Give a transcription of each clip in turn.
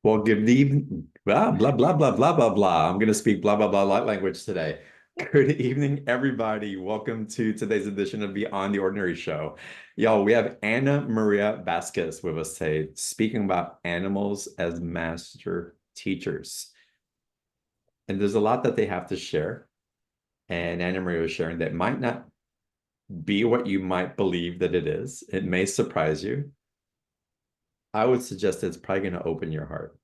Well, good evening. Blah, blah, blah, blah, blah, blah, blah. I'm going to speak blah, blah, blah, light language today. Good evening, everybody. Welcome to today's edition of Beyond the Ordinary Show. Y'all, we have Anna Maria Vasquez with us today, speaking about animals as master teachers. And there's a lot that they have to share. And Anna Maria was sharing that might not be what you might believe that it is. It may surprise you. I would suggest it's probably going to open your heart.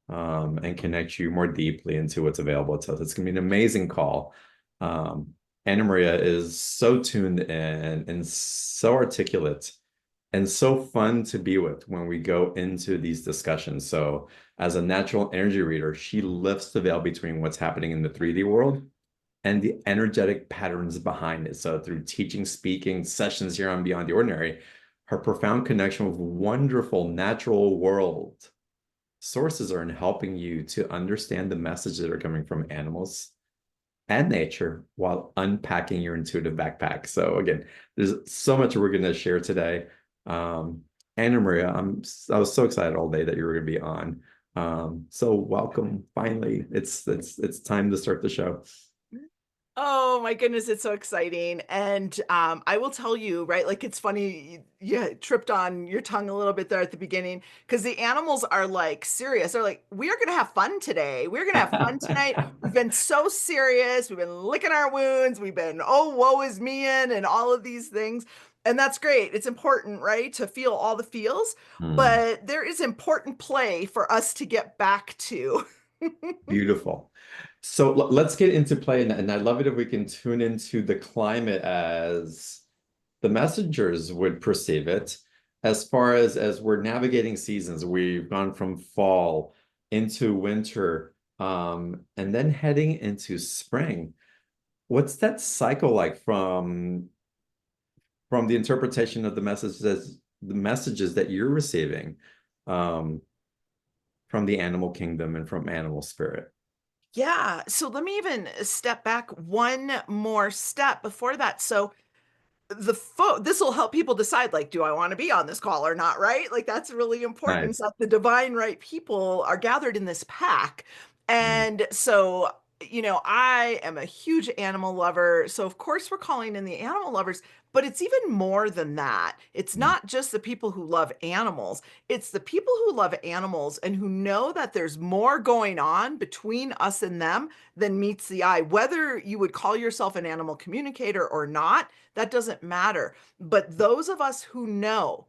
And connect you more deeply into what's available to us. It's going to be an amazing call. Anna Maria is so tuned in and so articulate and so fun to be with when we go into these discussions. So, as a natural energy reader, she lifts the veil between what's happening in the 3D world and the energetic patterns behind it. So, through teaching, speaking sessions here on Beyond the Ordinary, her profound connection with wonderful natural world sources are in helping you to understand the messages that are coming from animals and nature while unpacking your intuitive backpack. So again, there's so much we're going to share today. Anna Maria, I was so excited all day that you were going to be on. So welcome. Finally, it's time to start the show. Oh my goodness, it's so exciting. And I will tell you, right? Like it's funny, you tripped on your tongue a little bit there at the beginning because the animals are like serious. They're like, we are going to have fun today. We're going to have fun tonight. We've been so serious. We've been licking our wounds. We've been, oh, woe is me in, and all of these things. And that's great. It's important, right? To feel all the feels. Hmm. But there is important play for us to get back to. Beautiful. So let's get into play, and I love it if we can tune into the climate as the messengers would perceive it. As far as we're navigating seasons, we've gone from fall into winter, and then heading into spring. What's that cycle like from the interpretation of the messages that you're receiving, um, from the animal kingdom and from animal spirit? Yeah. So let me even step back one more step before that. So this will help people decide, like, do I want to be on this call or not, right? Like that's really important, Nice. so that the divine right people are gathered in this pack. Mm. And so, I am a huge animal lover, so of course we're calling in the animal lovers, but it's even more than that. It's Mm. not just the people who love animals, it's the people who love animals and who know that there's more going on between us and them than meets the eye. Whether you would call yourself an animal communicator or not, that doesn't matter. But those of us who know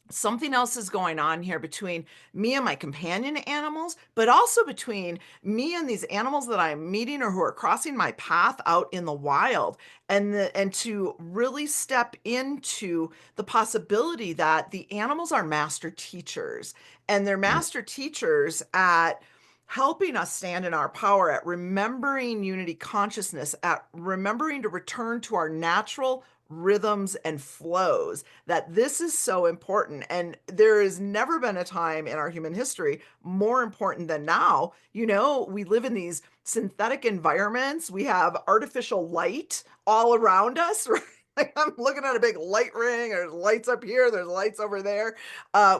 something else is going on here between me and my companion animals, but also between me and these animals that I'm meeting or who are crossing my path out in the wild, and to really step into the possibility that the animals are master teachers, and they're Mm. master teachers at helping us stand in our power, at remembering unity consciousness, at remembering to return to our natural rhythms and flows, that this is so important. And there has never been a time in our human history more important than now. We live in these synthetic environments, we have artificial light all around us, right? Like I'm looking at a big light ring. There's lights up here. There's lights over there.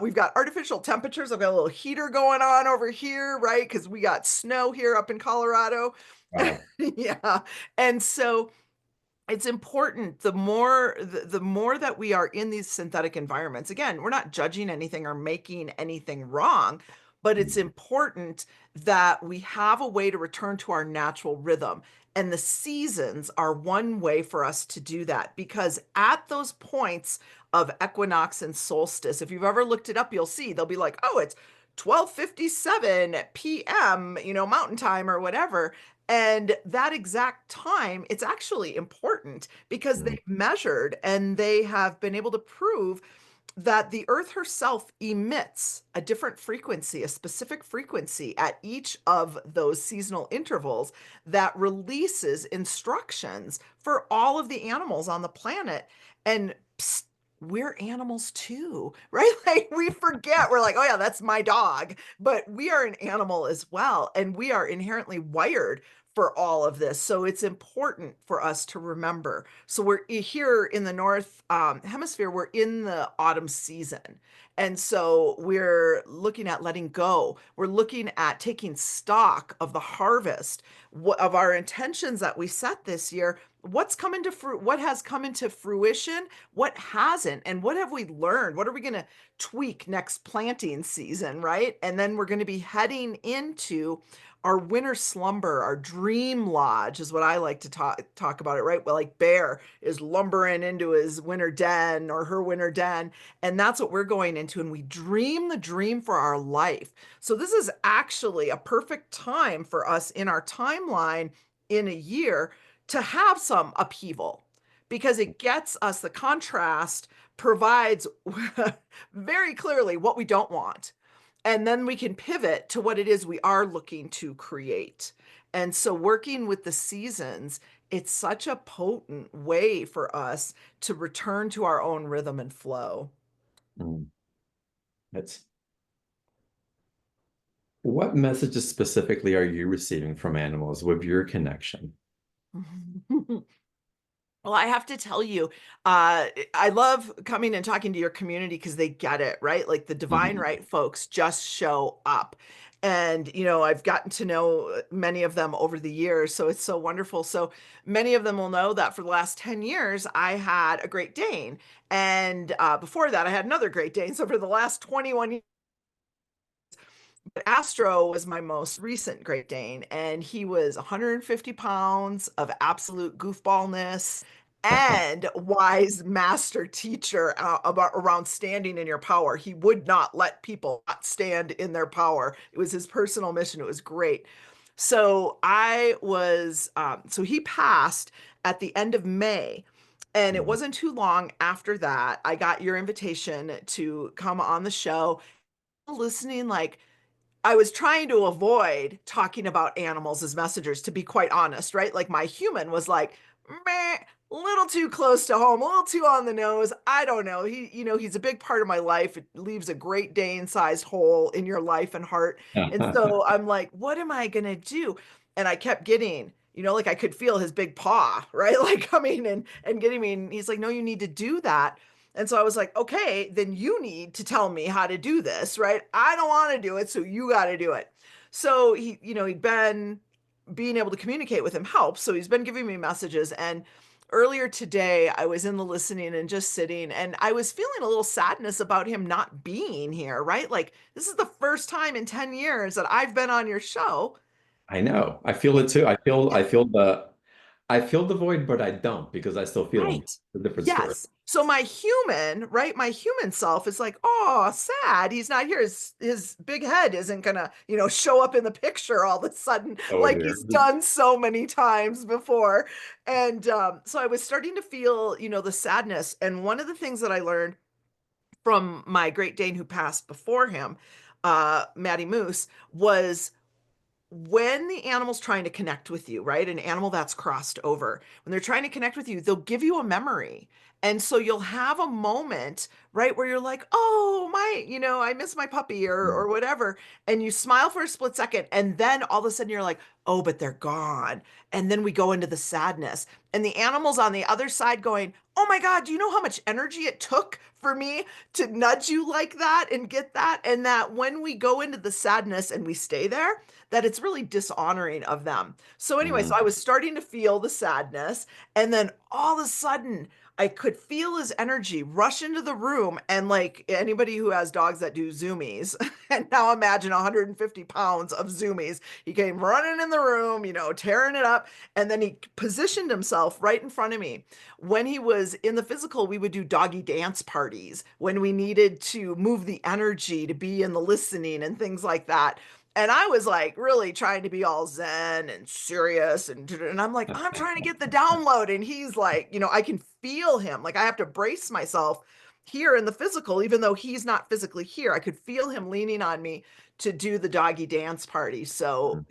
We've got artificial temperatures. I've got a little heater going on over here, right? Because we got snow here up in Colorado. Wow. Yeah. And so it's important, the more that we are in these synthetic environments. Again, we're not judging anything or making anything wrong, but it's Mm. important that we have a way to return to our natural rhythm. And the seasons are one way for us to do that, because at those points of equinox and solstice, if you've ever looked it up, you'll see they'll be like, oh, it's 12:57 p.m., mountain time or whatever. And that exact time, it's actually important because Mm. they've measured and they have been able to prove that the earth herself emits a different frequency, a specific frequency at each of those seasonal intervals that releases instructions for all of the animals on the planet. And psst, we're animals too, right? Like we forget, we're like, oh yeah, that's my dog, but we are an animal as well. And we are inherently wired for all of this. So it's important for us to remember. So we're here in the North Hemisphere, we're in the autumn season. And so we're looking at letting go. We're looking at taking stock of the harvest, of our intentions that we set this year. What's coming to fruit? What has come into fruition? What hasn't? And what have we learned? What are we going to tweak next planting season, right? And then we're going to be heading into our winter slumber, our dream lodge is what I like to talk about it, right? Well, like Bear is lumbering into his winter den or her winter den, and that's what we're going into. And we dream the dream for our life. So this is actually a perfect time for us in our timeline in a year to have some upheaval because it gets us the contrast provides very clearly what we don't want, and then we can pivot to what it is we are looking to create. And so, working with the seasons, it's such a potent way for us to return to our own rhythm and flow. Mm. That's What messages specifically are you receiving from animals with your connection? Well, I have to tell you, I love coming and talking to your community because they get it, right? Like the divine Mhm. right folks just show up. And, I've gotten to know many of them over the years. So it's so wonderful. So many of them will know that for the last 10 years, I had a Great Dane. And before that, I had another Great Dane. So for the last 21 years, Astro was my most recent Great Dane, and he was 150 pounds of absolute goofballness and wise master teacher about around standing in your power. He would not let people not stand in their power. It was his personal mission. It was great. So he passed at the end of May. And it Mhm. wasn't too long after that, I got your invitation to come on the show listening like I was trying to avoid talking about animals as messengers, to be quite honest, right? Like my human was like, meh, a little too close to home, a little too on the nose. I don't know. He's a big part of my life. It leaves a Great Dane-sized hole in your life and heart. And so I'm like, what am I gonna do? And I kept getting, like I could feel his big paw, right? Like coming and getting me. And he's like, no, you need to do that. And so I was like, okay, then you need to tell me how to do this, right? I don't want to do it, so you got to do it. So he'd been being able to communicate with him helps. So he's been giving me messages. And earlier today, I was in the listening and just sitting, and I was feeling a little sadness about him not being here, right? Like, this is the first time in 10 years that I've been on your show. I know. I feel it too. I feel the void, but I don't because I still feel him. Right. It's a different story. Yes. So my human, right? My human self is like, oh, sad. He's not here. His big head isn't gonna, show up in the picture all of a sudden, Oh like dear. he's done so many times before. And so I was starting to feel, the sadness. And one of the things that I learned from my Great Dane who passed before him, Maddie Moose, was when the animal's trying to connect with you, right? An animal that's crossed over, when they're trying to connect with you, they'll give you a memory. And so you'll have a moment, right, where you're like, oh, I miss my puppy or whatever. And you smile for a split second. And then all of a sudden you're like, oh, but they're gone. And then we go into the sadness. And the animal's on the other side going, oh my God, do you know how much energy it took for me to nudge you like that and get that? And that when we go into the sadness and we stay there, that it's really dishonoring of them. So anyway, so Mhm. I was starting to feel the sadness, and then all of a sudden I could feel his energy rush into the room, and like anybody who has dogs that do zoomies, and now imagine 150 pounds of zoomies. He came running in the room, tearing it up, and then he positioned himself right in front of me. When he was in the physical, we would do doggy dance parties when we needed to move the energy to be in the listening and things like that. And I was like really trying to be all zen and serious. And I'm like, I'm trying to get the download. And he's like, I can feel him. Like I have to brace myself here in the physical, even though he's not physically here. I could feel him leaning on me to do the doggy dance party. So,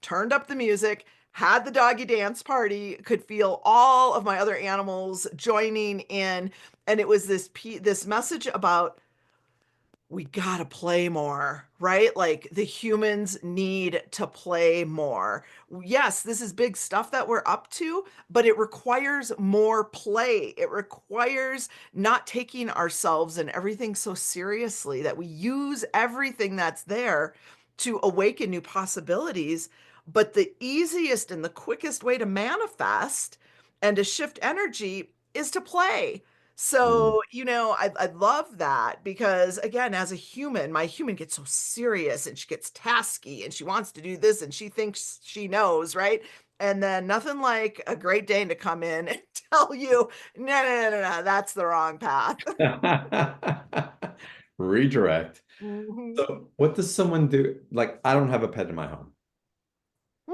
turned up the music, had the doggy dance party, could feel all of my other animals joining in. And it was this message about we gotta play more, right? Like the humans need to play more. Yes, this is big stuff that we're up to, but it requires more play. It requires not taking ourselves and everything so seriously, that we use everything that's there to awaken new possibilities. But the easiest and the quickest way to manifest and to shift energy is to play. Mm. So, I love that because, again, as a human, my human gets so serious and she gets tasky and she wants to do this and she thinks she knows, right? And then nothing like a Great Dane to come in and tell you, no, no, no, no, no, that's the wrong path. Redirect. Mhm. So what does someone do? Like, I don't have a pet in my home.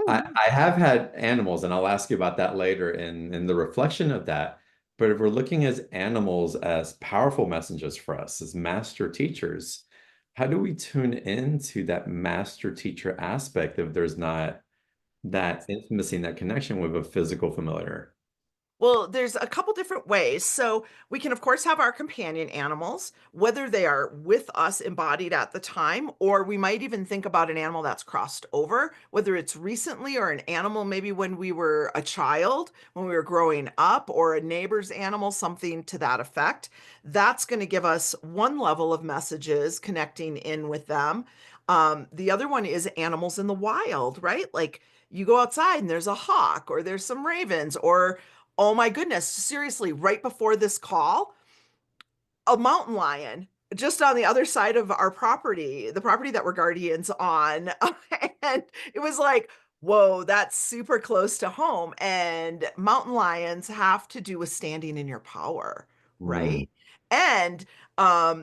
I, Mhm. I have had animals, and I'll ask you about that later in the reflection of that. But if we're looking as animals as powerful messengers for us, as master teachers, how do we tune into that master teacher aspect if there's not that intimacy and that connection with a physical familiar? Well, there's a couple different ways. So we can, of course, have our companion animals, whether they are with us embodied at the time, or we might even think about an animal that's crossed over, whether it's recently or an animal maybe when we were a child, when we were growing up, or a neighbor's animal, something to that effect. That's going to give us one level of messages connecting in with them. The other one is animals in the wild, right? Like you go outside and there's a hawk, or there's some ravens, or oh my goodness, seriously, right before this call, a mountain lion just on the other side of our property, the property that we're guardians on. And it was like, whoa, that's super close to home. And mountain lions have to do with standing in your power, Mm, right? And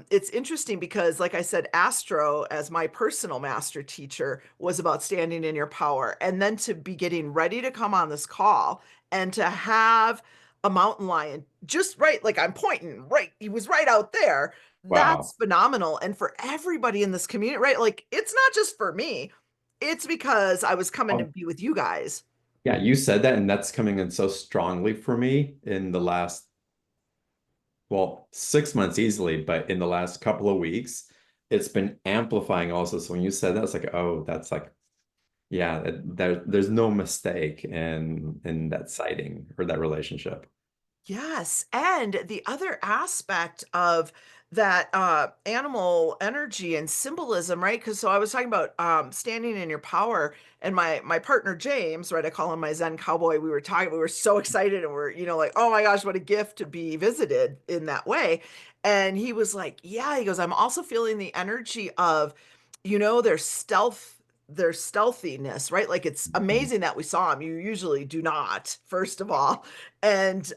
it's interesting because, like I said, Astro, as my personal master teacher, was about standing in your power. And then to be getting ready to come on this call and to have a mountain lion just right, like I'm pointing right, he was right out there. wow. That's phenomenal. And for everybody in this community, right? Like it's not just for me, it's because I was coming to Oh, be with you guys. yeah, you said that, and that's coming in so strongly for me in the last, well, 6 months easily, but in the last couple of weeks, it's been amplifying also. So when you said that, it's like, oh, that's like, yeah, there's no mistake in that sighting or that relationship. Yes, and the other aspect of that, animal energy and symbolism, right? Because so I was talking about, standing in your power, and my partner James, right? I call him my Zen cowboy. We were so excited, and we're, like, oh my gosh, what a gift to be visited in that way. And he was like, yeah, he goes, I'm also feeling the energy of, their stealthiness, right? Like it's Mhm. amazing that we saw him. You usually do not, first of all. And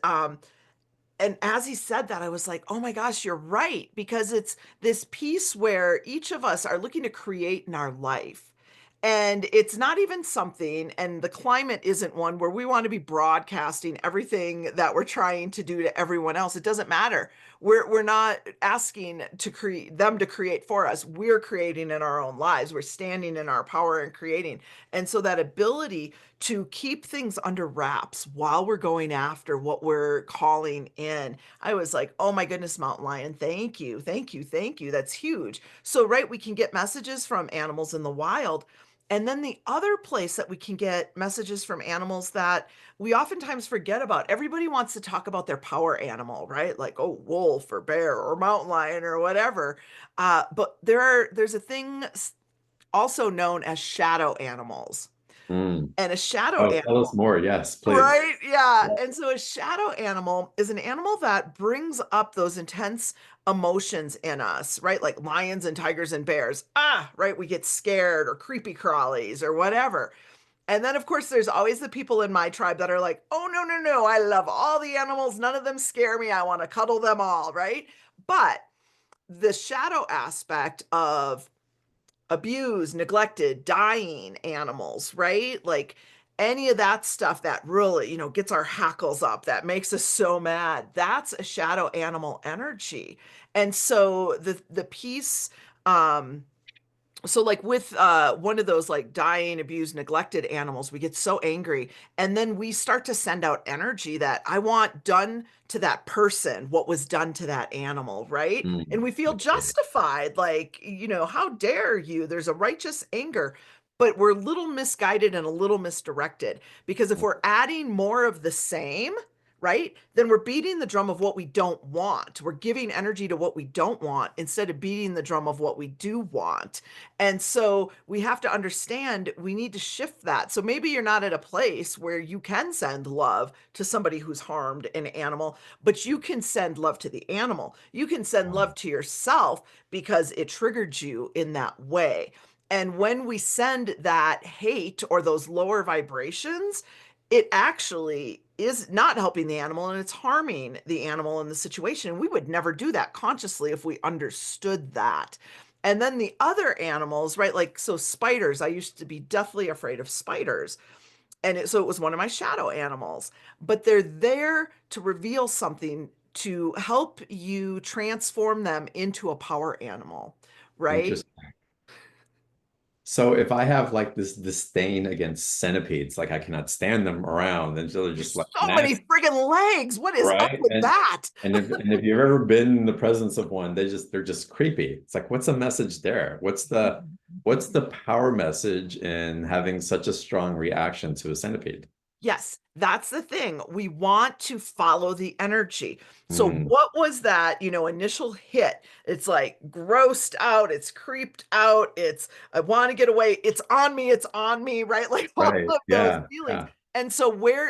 as he said that, I was like, oh my gosh, you're right. Because it's this piece where each of us are looking to create in our life. And it's not even something, and the climate isn't one where we want to be broadcasting everything that we're trying to do to everyone else. It doesn't matter. We're not asking to create them to create for us. We're creating in our own lives. We're standing in our power and creating. And so that ability to keep things under wraps while we're going after what we're calling in. I was like, oh my goodness, Mountain Lion, thank you, thank you, thank you. That's huge. So, right, we can get messages from animals in the wild. And then the other place that we can get messages from animals that we oftentimes forget about. Everybody wants to talk about their power animal, right? Like, oh, wolf or bear or mountain lion or whatever. But there's a thing also known as shadow animals. Mm. And a shadow Oh, tell us animal, more. Yes, please. right? Yeah. Yeah. And so a shadow animal is an animal that brings up those intense emotions in us, right? Like lions and tigers and bears. Right. We get scared or creepy crawlies or whatever. And then, of course, there's always the people in my tribe that are like, oh, no, no, no. I love all the animals. None of them scare me. I want to cuddle them all. Right. But the shadow aspect of abused, neglected, dying animals, right? Like any of that stuff that really, gets our hackles up, that makes us so mad. That's a shadow animal energy. And so the piece um So like with one of those like dying, abused, neglected animals, we get so angry and then we start to send out energy that I want done to that person what was done to that animal, right? And we feel Okay. justified, like, how dare you? There's a righteous anger, but we're a little misguided and a little misdirected because if we're adding more of the same, right? Then we're beating the drum of what we don't want. We're giving energy to what we don't want instead of beating the drum of what we do want. And so we have to understand we need to shift that. So maybe you're not at a place where you can send love to somebody who's harmed an animal, but you can send love to the animal. You can send love to yourself because it triggered you in that way. And when we send that hate or those lower vibrations, it actually is not helping the animal and it's harming the animal in the situation. We would never do that consciously if we understood that. And then the other animals, right? Like, so spiders, I used to be deathly afraid of spiders. So it was one of my shadow animals, but they're there to reveal something to help you transform them into a power animal, right? Interesting. So if I have like this disdain against centipedes, like I cannot stand them around, and so they're just There's like so many nasty, friggin' legs. What is up right? with that? And if you've ever been in the presence of one, they're just creepy. It's like, what's the message there? What's the power message in having such a strong reaction to a centipede? Yes, that's the thing. We want to follow the energy. So Mm, what was that, initial hit? It's like grossed out, it's creeped out, it's I want to get away, it's on me, right? Like all right. of those Yeah. feelings. Yeah. And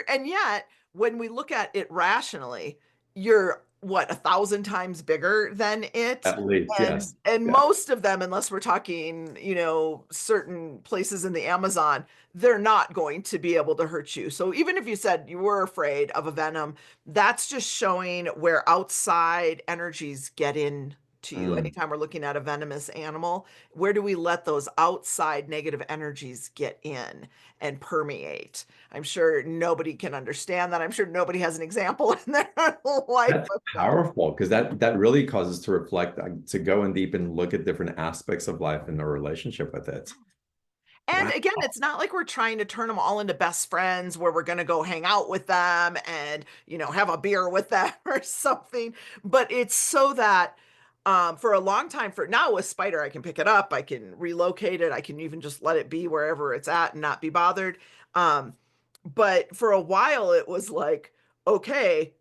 and yet when we look at it rationally, you're what, 1,000 times bigger than it. At least, And yes. Yeah. most of them, unless we're talking, certain places in the Amazon, they're not going to be able to hurt you. So even if you said you were afraid of a venom, that's just showing where outside energies get in to you. Mm. Anytime we're looking at a venomous animal, where do we let those outside negative energies get in and permeate? I'm sure nobody can understand that. I'm sure nobody has an example in their life That's of that. powerful because that really causes to reflect, to go in deep and look at different aspects of life and the relationship with it. And Wow. again, it's not like we're trying to turn them all into best friends where we're going to go hang out with them and, have a beer with them or something. But it's so that for a long time, for now with Spider, I can pick it up, I can relocate it, I can even just let it be wherever it's at and not be bothered. Um, but for a while, it was like, okay,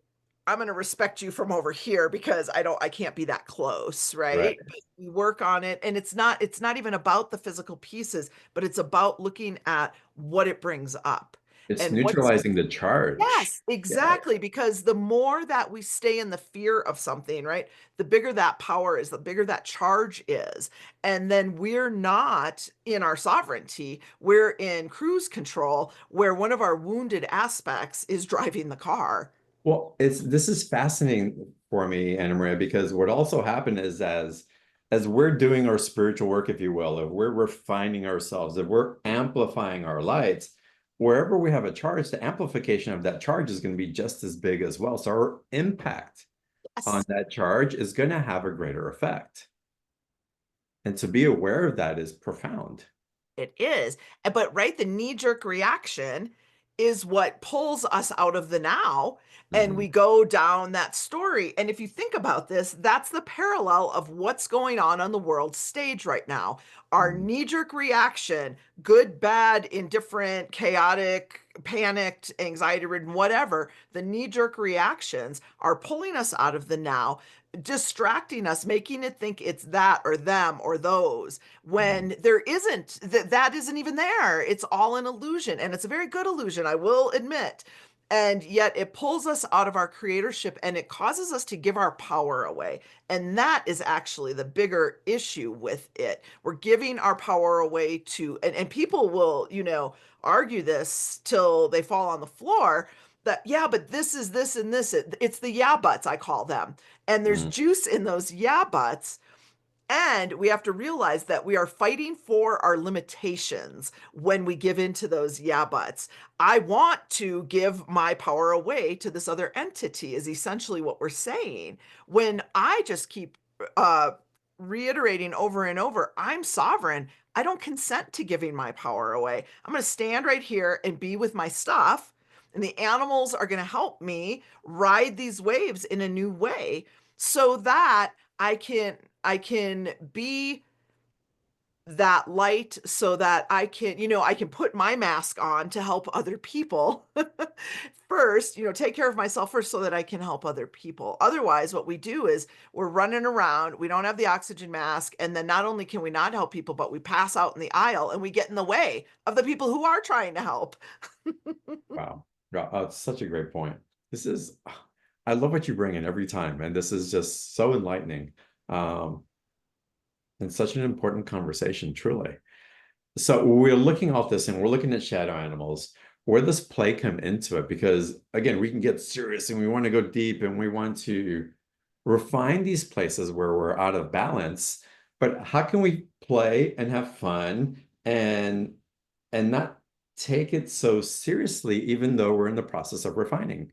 I'm going to respect you from over here because I can't be that close, Right. right? But we work on it and it's not even about the physical pieces, but it's about looking at what it brings up It's and what's neutralizing the charge. yes, Yeah. exactly. Because the more that we stay in the fear of something, right, the bigger that power is, the bigger that charge is. And then we're not in our sovereignty, we're in cruise control, where one of our wounded aspects is driving the car. Well, this is fascinating for me, Anna Maria, because what also happened is as we're doing our spiritual work, if you will, if we're refining ourselves, if we're amplifying our lights, wherever we have a charge, the amplification of that charge is going to be just as big as well. So our impact on Yes. that charge is going to have a greater effect. And to be aware of that is profound. It is. But right, the knee-jerk reaction is what pulls us out of the now and Mhm. we go down that story. And if you think about this, that's the parallel of what's going on the world stage right now. Our Mhm. knee-jerk reaction, good, bad, indifferent, chaotic, panicked, anxiety-ridden, whatever, the knee-jerk reactions are pulling us out of the now, distracting us, making it think it's that or them or those when there isn't that isn't even there. It's all an illusion and it's a very good illusion, I will admit. And yet it pulls us out of our creatorship and it causes us to give our power away. And that is actually the bigger issue with it. We're giving our power away and people will, argue this till they fall on the floor that, yeah, but this is this and this. It's the yeah buts, I call them. And there's Mhm. juice in those yeah buts. And we have to realize that we are fighting for our limitations when we give into those yeah buts. I want to give my power away to this other entity, is essentially what we're saying. When I just keep uh, reiterating over and over, I'm sovereign. I don't consent to giving my power away. I'm going to stand right here and be with my stuff. And the animals are going to help me ride these waves in a new way so that I can be that light so that I can, I can put my mask on to help other people first, take care of myself first so that I can help other people. Otherwise, what we do is we're running around, we don't have the oxygen mask, and then not only can we not help people, but we pass out in the aisle and we get in the way of the people who are trying to help. Wow. Wow, it's such a great point. This is, I love what you bring in every time, and this is just so enlightening. Um, and such an important conversation, truly. So we're looking off this and we're looking at shadow animals. Where does play come into it? Because again, we can get serious and we want to go deep and we want to refine these places where we're out of balance. But how can we play and have fun and not take it so seriously, even though we're in the process of refining?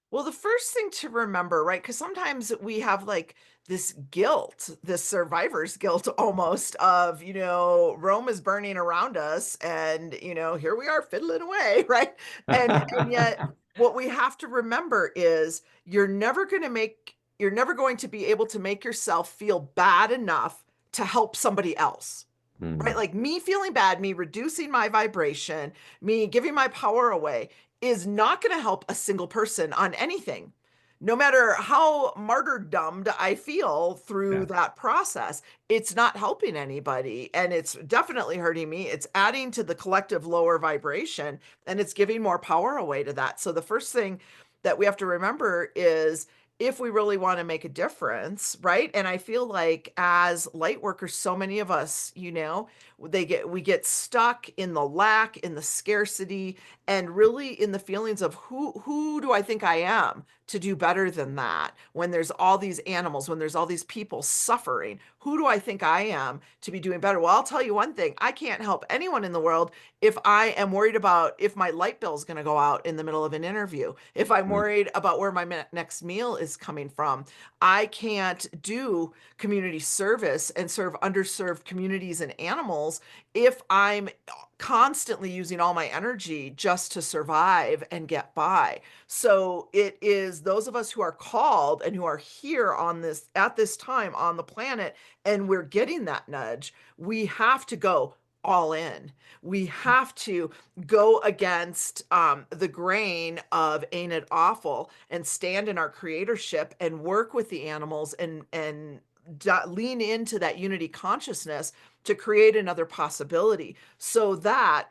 Well, the first thing to remember, right? Because sometimes we have like this guilt, this survivor's guilt almost of, Rome is burning around us and, here we are fiddling away, right? And yet what we have to remember is you're never going to be able to make yourself feel bad enough to help somebody else. Right? Mm, Like me feeling bad, me reducing my vibration, me giving my power away is not going to help a single person on anything. No matter how martyrdomed I feel through yeah. that process, it's not helping anybody. And it's definitely hurting me. It's adding to the collective lower vibration and it's giving more power away to that. So the first thing that we have to remember is if we really want to make a difference, right? And I feel like as light workers, so many of us, we get stuck in the lack, in the scarcity, and really in the feelings of who do I think I am to do better than that? When there's all these animals, when there's all these people suffering, who do I think I am to be doing better? Well, I'll tell you one thing, I can't help anyone in the world if I am worried about if my light bill is going to go out in the middle of an interview, if I'm Mm, worried about where my next meal is coming from. I can't do community service and serve underserved communities and animals if I'm constantly using all my energy just to survive and get by. So it is those of us who are called and who are here on this at this time on the planet and we're getting that nudge, we have to go all in. We have to go against the grain of ain't it awful and stand in our creatorship and work with the animals and lean into that unity consciousness to create another possibility so that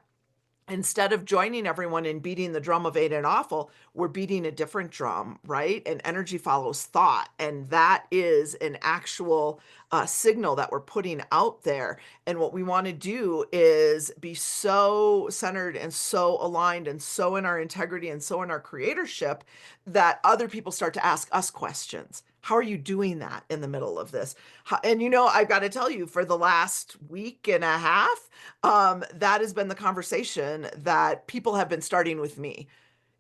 instead of joining everyone in beating the drum of ain't and awful, we're beating a different drum, right? And energy follows thought. And that is an actual signal that we're putting out there. And what we want to do is be so centered and so aligned and so in our integrity and so in our creatorship that other people start to ask us questions. How are you doing that in the middle of this? And I've got to tell you, for the last week and a half, that has been the conversation that people have been starting with me.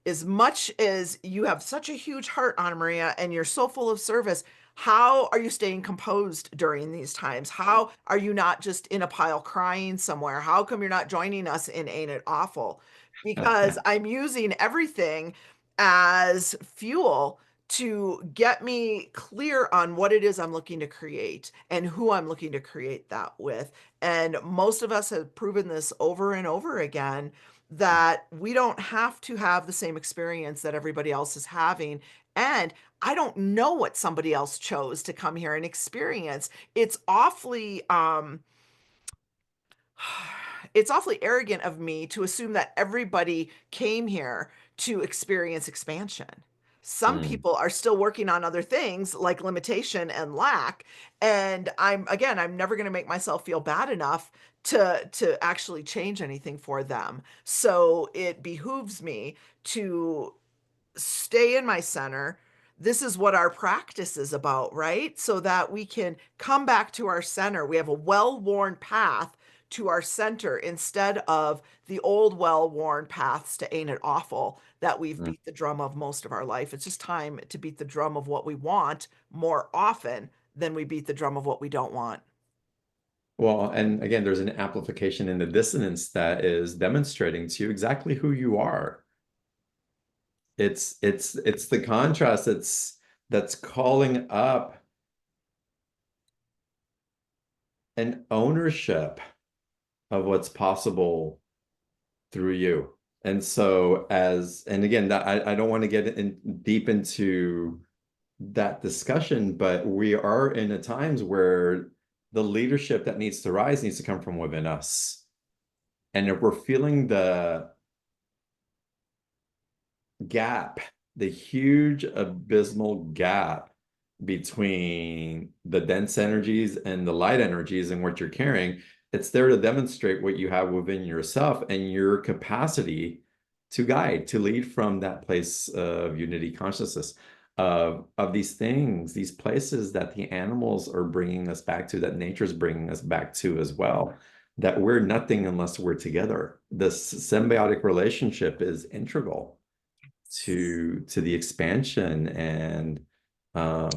As much as you have such a huge heart, Anna Maria, and you're so full of service, how are you staying composed during these times? How are you not just in a pile crying somewhere? How come you're not joining us in Ain't It Awful? Because I'm using everything as fuel to get me clear on what it is I'm looking to create and who I'm looking to create that with. And most of us have proven this over and over again that we don't have to have the same experience that everybody else is having. And I don't know what somebody else chose to come here and experience. It's awfully arrogant of me to assume that everybody came here to experience expansion. Some mm, people are still working on other things like limitation and lack. And I'm never going to make myself feel bad enough to actually change anything for them. So it behooves me to stay in my center. This is what our practice is about, right? So that we can come back to our center. We have a well-worn path to our center instead of the old well-worn paths to ain't it awful that we've mm. beat the drum of most of our life. It's just time to beat the drum of what we want more often then we beat the drum of what we don't want. Well, and again, there's an amplification in the dissonance that is demonstrating to you exactly who you are. It's the contrast that's calling up an ownership of what's possible through you. And so and again, that I don't want to get in deep into that discussion, but we are in a times where the leadership that needs to rise needs to come from within us. And if we're feeling the gap, the huge abysmal gap between the dense energies and the light energies and what you're carrying, it's there to demonstrate what you have within yourself and your capacity to guide, to lead from that place of unity consciousness, of these things, these places that the animals are bringing us back to, that nature's bringing us back to as well, that we're nothing unless we're together. This symbiotic relationship is integral to the expansion and um,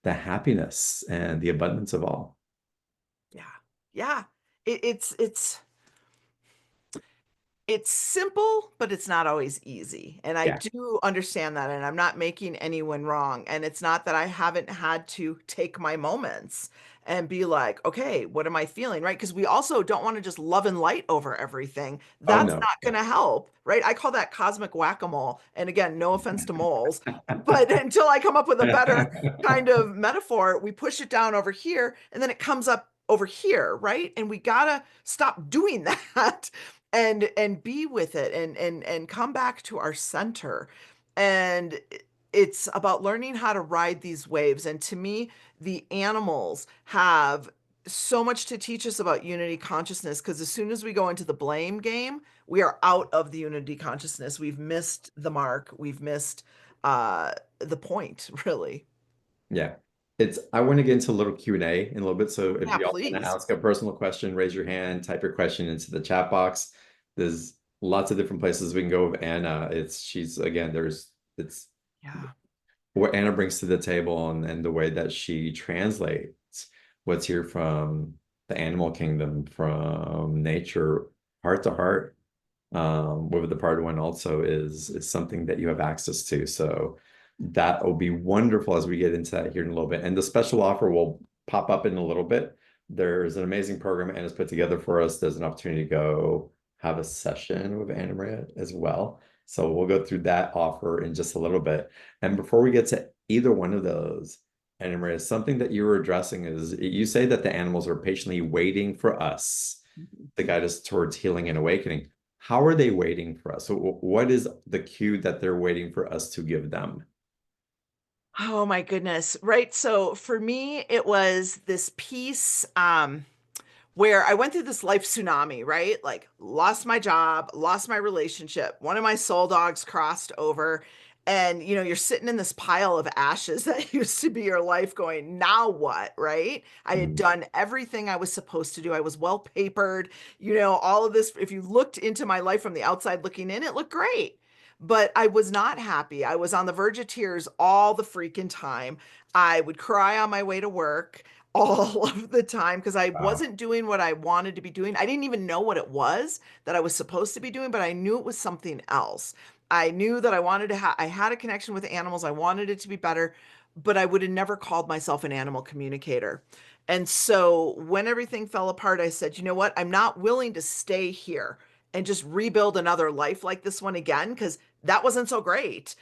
the happiness and the abundance of all. Yeah. Yeah. It, it's simple, but it's not always easy. And I Yeah. do understand that. And I'm not making anyone wrong. And it's not that I haven't had to take my moments and be like, okay, what am I feeling? Right. Because we also don't want to just love and light over everything. Oh That's no. not going to help. Right. I call that cosmic whack-a-mole. And again, no offense to moles, but until I come up with a better kind of metaphor, we push it down over here and then it comes up over here. Right. And we got to stop doing that and be with it and come back to our center. And it's about learning how to ride these waves. And to me, the animals have so much to teach us about unity consciousness, because as soon as we go into the blame game, we are out of the unity consciousness. We've missed the mark. We've missed the point, really. Yeah. I want to get into a little Q&A in a little bit. So if Yeah, you all want to please. ask a personal question, raise your hand, type your question into the chat box. There's lots of different places we can go with Anna. She's again, it's Yeah. what Anna brings to the table and the way that she translates what's here from the animal kingdom, from nature, heart to heart, with the part one also is something that you have access to. So that will be wonderful as we get into that here in a little bit. And the special offer will pop up in a little bit. There's an amazing program Anna's put together for us. There's an opportunity to go have a session with Anna Maria as well. So we'll go through that offer in just a little bit. And before we get to either one of those, Anna Maria, something that you were addressing is you say that the animals are patiently waiting for us to guide us towards healing and awakening. How are they waiting for us? So what is the cue that they're waiting for us to give them? Oh my goodness. Right. So for me, it was this piece. Where I went through this life tsunami, right? Like lost my job, lost my relationship. One of my soul dogs crossed over. And you're sitting in this pile of ashes that used to be your life going, now what, right? I had Mm, done everything I was supposed to do. I was well papered, all of this. If you looked into my life from the outside looking in, it looked great. But I was not happy. I was on the verge of tears all the freaking time. I would cry on my way to work all of the time because I wow. wasn't doing what I wanted to be doing. I didn't even know what it was that I was supposed to be doing, but I knew it was something else. I knew that I wanted to I had a connection with animals. I wanted it to be better, but I would have never called myself an animal communicator. And so when everything fell apart, I said, you know what? I'm not willing to stay here and just rebuild another life like this one again because that wasn't so great.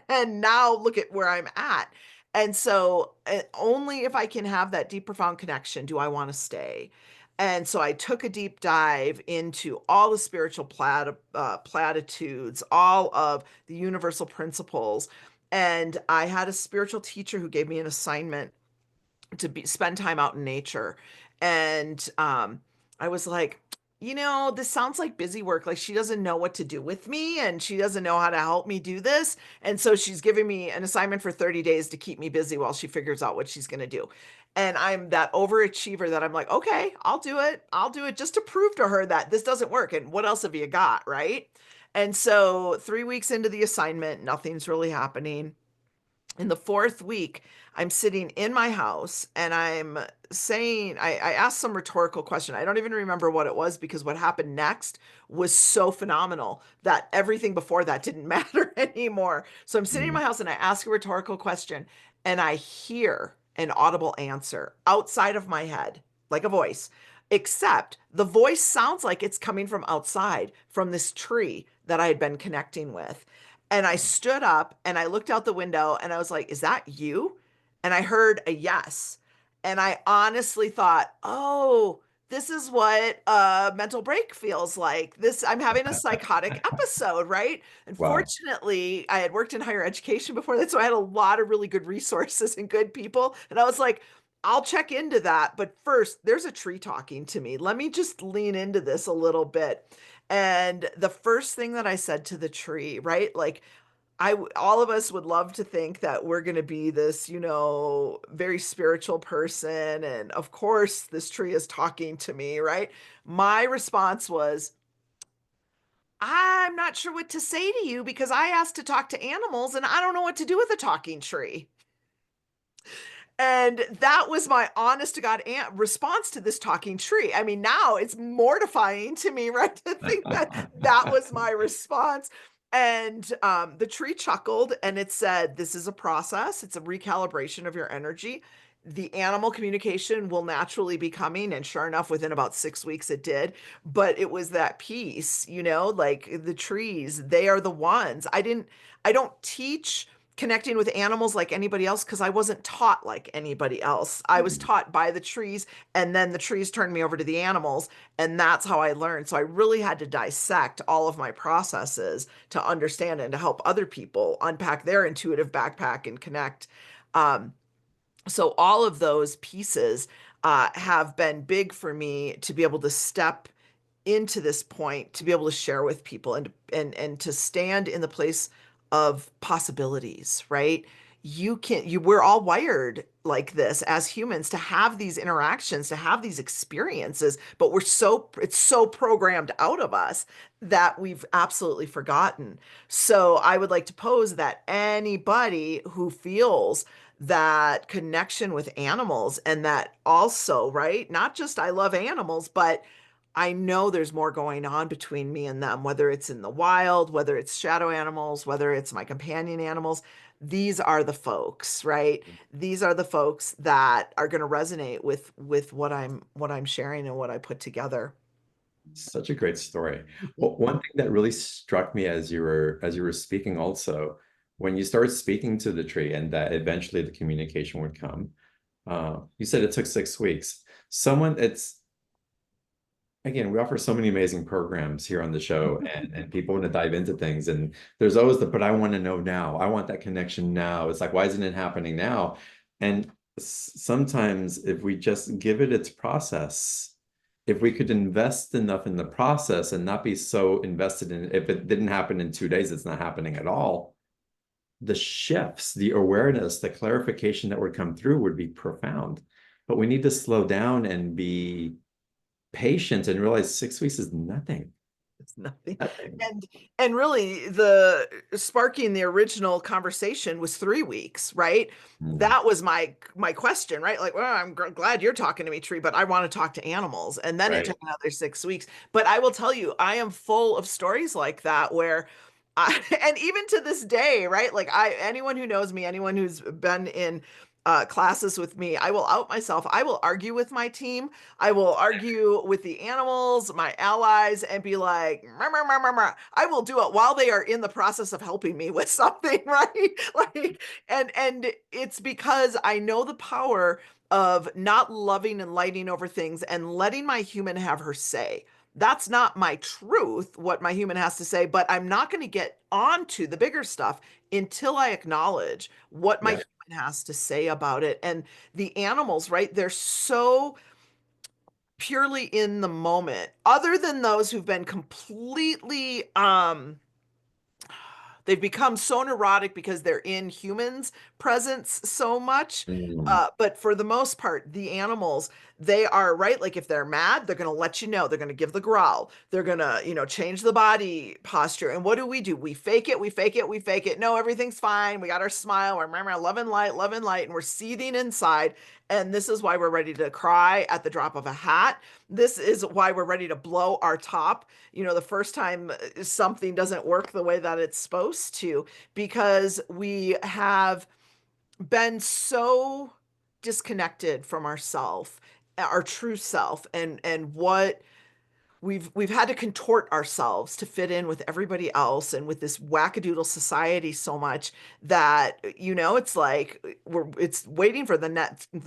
And now look at where I'm at. And so only if I can have that deep, profound connection do I want to stay. And so I took a deep dive into all the spiritual platitudes, all of the universal principles. And I had a spiritual teacher who gave me an assignment to spend time out in nature. And I was like, this sounds like busy work. Like she doesn't know what to do with me and she doesn't know how to help me do this. And so she's giving me an assignment for 30 days to keep me busy while she figures out what she's going to do. And I'm that overachiever that I'm like, okay, I'll do it. I'll do it just to prove to her that this doesn't work. And what else have you got? Right. And so 3 weeks into the assignment, nothing's really happening. In the fourth week, I'm sitting in my house and I'm saying, I asked some rhetorical question. I don't even remember what it was because what happened next was so phenomenal that everything before that didn't matter anymore. So I'm sitting in Mm. my house and I ask a rhetorical question and I hear an audible answer outside of my head, like a voice, except the voice sounds like it's coming from outside, from this tree that I had been connecting with. And I stood up and I looked out the window and I was like, "Is that you?" And I heard a yes. And I honestly thought, "Oh, this is what a mental break feels like. This, I'm having a psychotic episode, right?" And Wow. fortunately, I had worked in higher education before that, so I had a lot of really good resources and good people. And I was like, I'll check into that. But first, there's a tree talking to me. Let me just lean into this a little bit. And the first thing that I said to the tree, right? Like, all of us would love to think that we're going to be this, very spiritual person. And of course, this tree is talking to me, right? My response was, I'm not sure what to say to you because I asked to talk to animals and I don't know what to do with a talking tree. And that was my honest to God response to this talking tree. I mean, now it's mortifying to me, right, to think that that was my response. And the tree chuckled and it said, "This is a process, it's a recalibration of your energy. The animal communication will naturally be coming." And sure enough, within about 6 weeks, it did. But it was that piece, like the trees, they are the ones. I don't teach connecting with animals like anybody else because I wasn't taught like anybody else. I was taught by the trees, and then the trees turned me over to the animals, and that's how I learned. So I really had to dissect all of my processes to understand and to help other people unpack their intuitive backpack and connect. Um, so all of those pieces have been big for me to be able to step into this point, to be able to share with people and to stand in the place of possibilities, right? We're all wired like this as humans to have these interactions, to have these experiences, but it's so programmed out of us that we've absolutely forgotten. So I would like to pose that anybody who feels that connection with animals, and that also, right? Not just I love animals, but I know there's more going on between me and them, whether it's in the wild, whether it's shadow animals, whether it's my companion animals. These are the folks, right? These are the folks that are going to resonate with what I'm sharing and what I put together. Such a great story. Well, one thing that really struck me as you were speaking also, when you started speaking to the tree and that eventually the communication would come, you said it took 6 weeks. It's again, we offer so many amazing programs here on the show, and people want to dive into things. And there's always but I want to know now. I want that connection now. It's like, why isn't it happening now? And sometimes if we just give it its process, if we could invest enough in the process and not be so invested in if it didn't happen in 2 days, it's not happening at all. The shifts, the awareness, the clarification that would come through would be profound. But we need to slow down and be patient and realize 6 weeks is nothing. It's nothing. Nothing. And really the sparking the original conversation was 3 weeks, right? Mm. That was my question, right? Like, well, I'm glad you're talking to me, Tree, but I want to talk to animals. And then it Right. took another 6 weeks. But I will tell you, I am full of stories like that where and even to this day, right? Like anyone who knows me, anyone who's been in classes with me, I will out myself. I will argue with my team. I will argue with the animals, my allies, and be like, "Meh, meh, meh, meh, meh." I will do it while they are in the process of helping me with something, right? Like, and it's because I know the power of not loving and lighting over things and letting my human have her say. That's not my truth, what my human has to say, but I'm not going to get onto the bigger stuff until I acknowledge what my Yeah. human has to say about it. And the animals, right? They're so purely in the moment, other than those who've been completely they've become so neurotic because they're in humans presence so much. Mm. But for the most part, the animals, they are right. Like if they're mad, they're going to let you know. They're going to give the growl. They're going to, change the body posture. And what do? We fake it. We fake it. We fake it. No, everything's fine. We got our smile. We're remember love and light, and we're seething inside. And this is why we're ready to cry at the drop of a hat. This is why we're ready to blow our top, the first time something doesn't work the way that it's supposed to, because we have been so disconnected from ourself, our true self, and what we've had to contort ourselves to fit in with everybody else and with this wackadoodle society so much that it's like it's waiting for the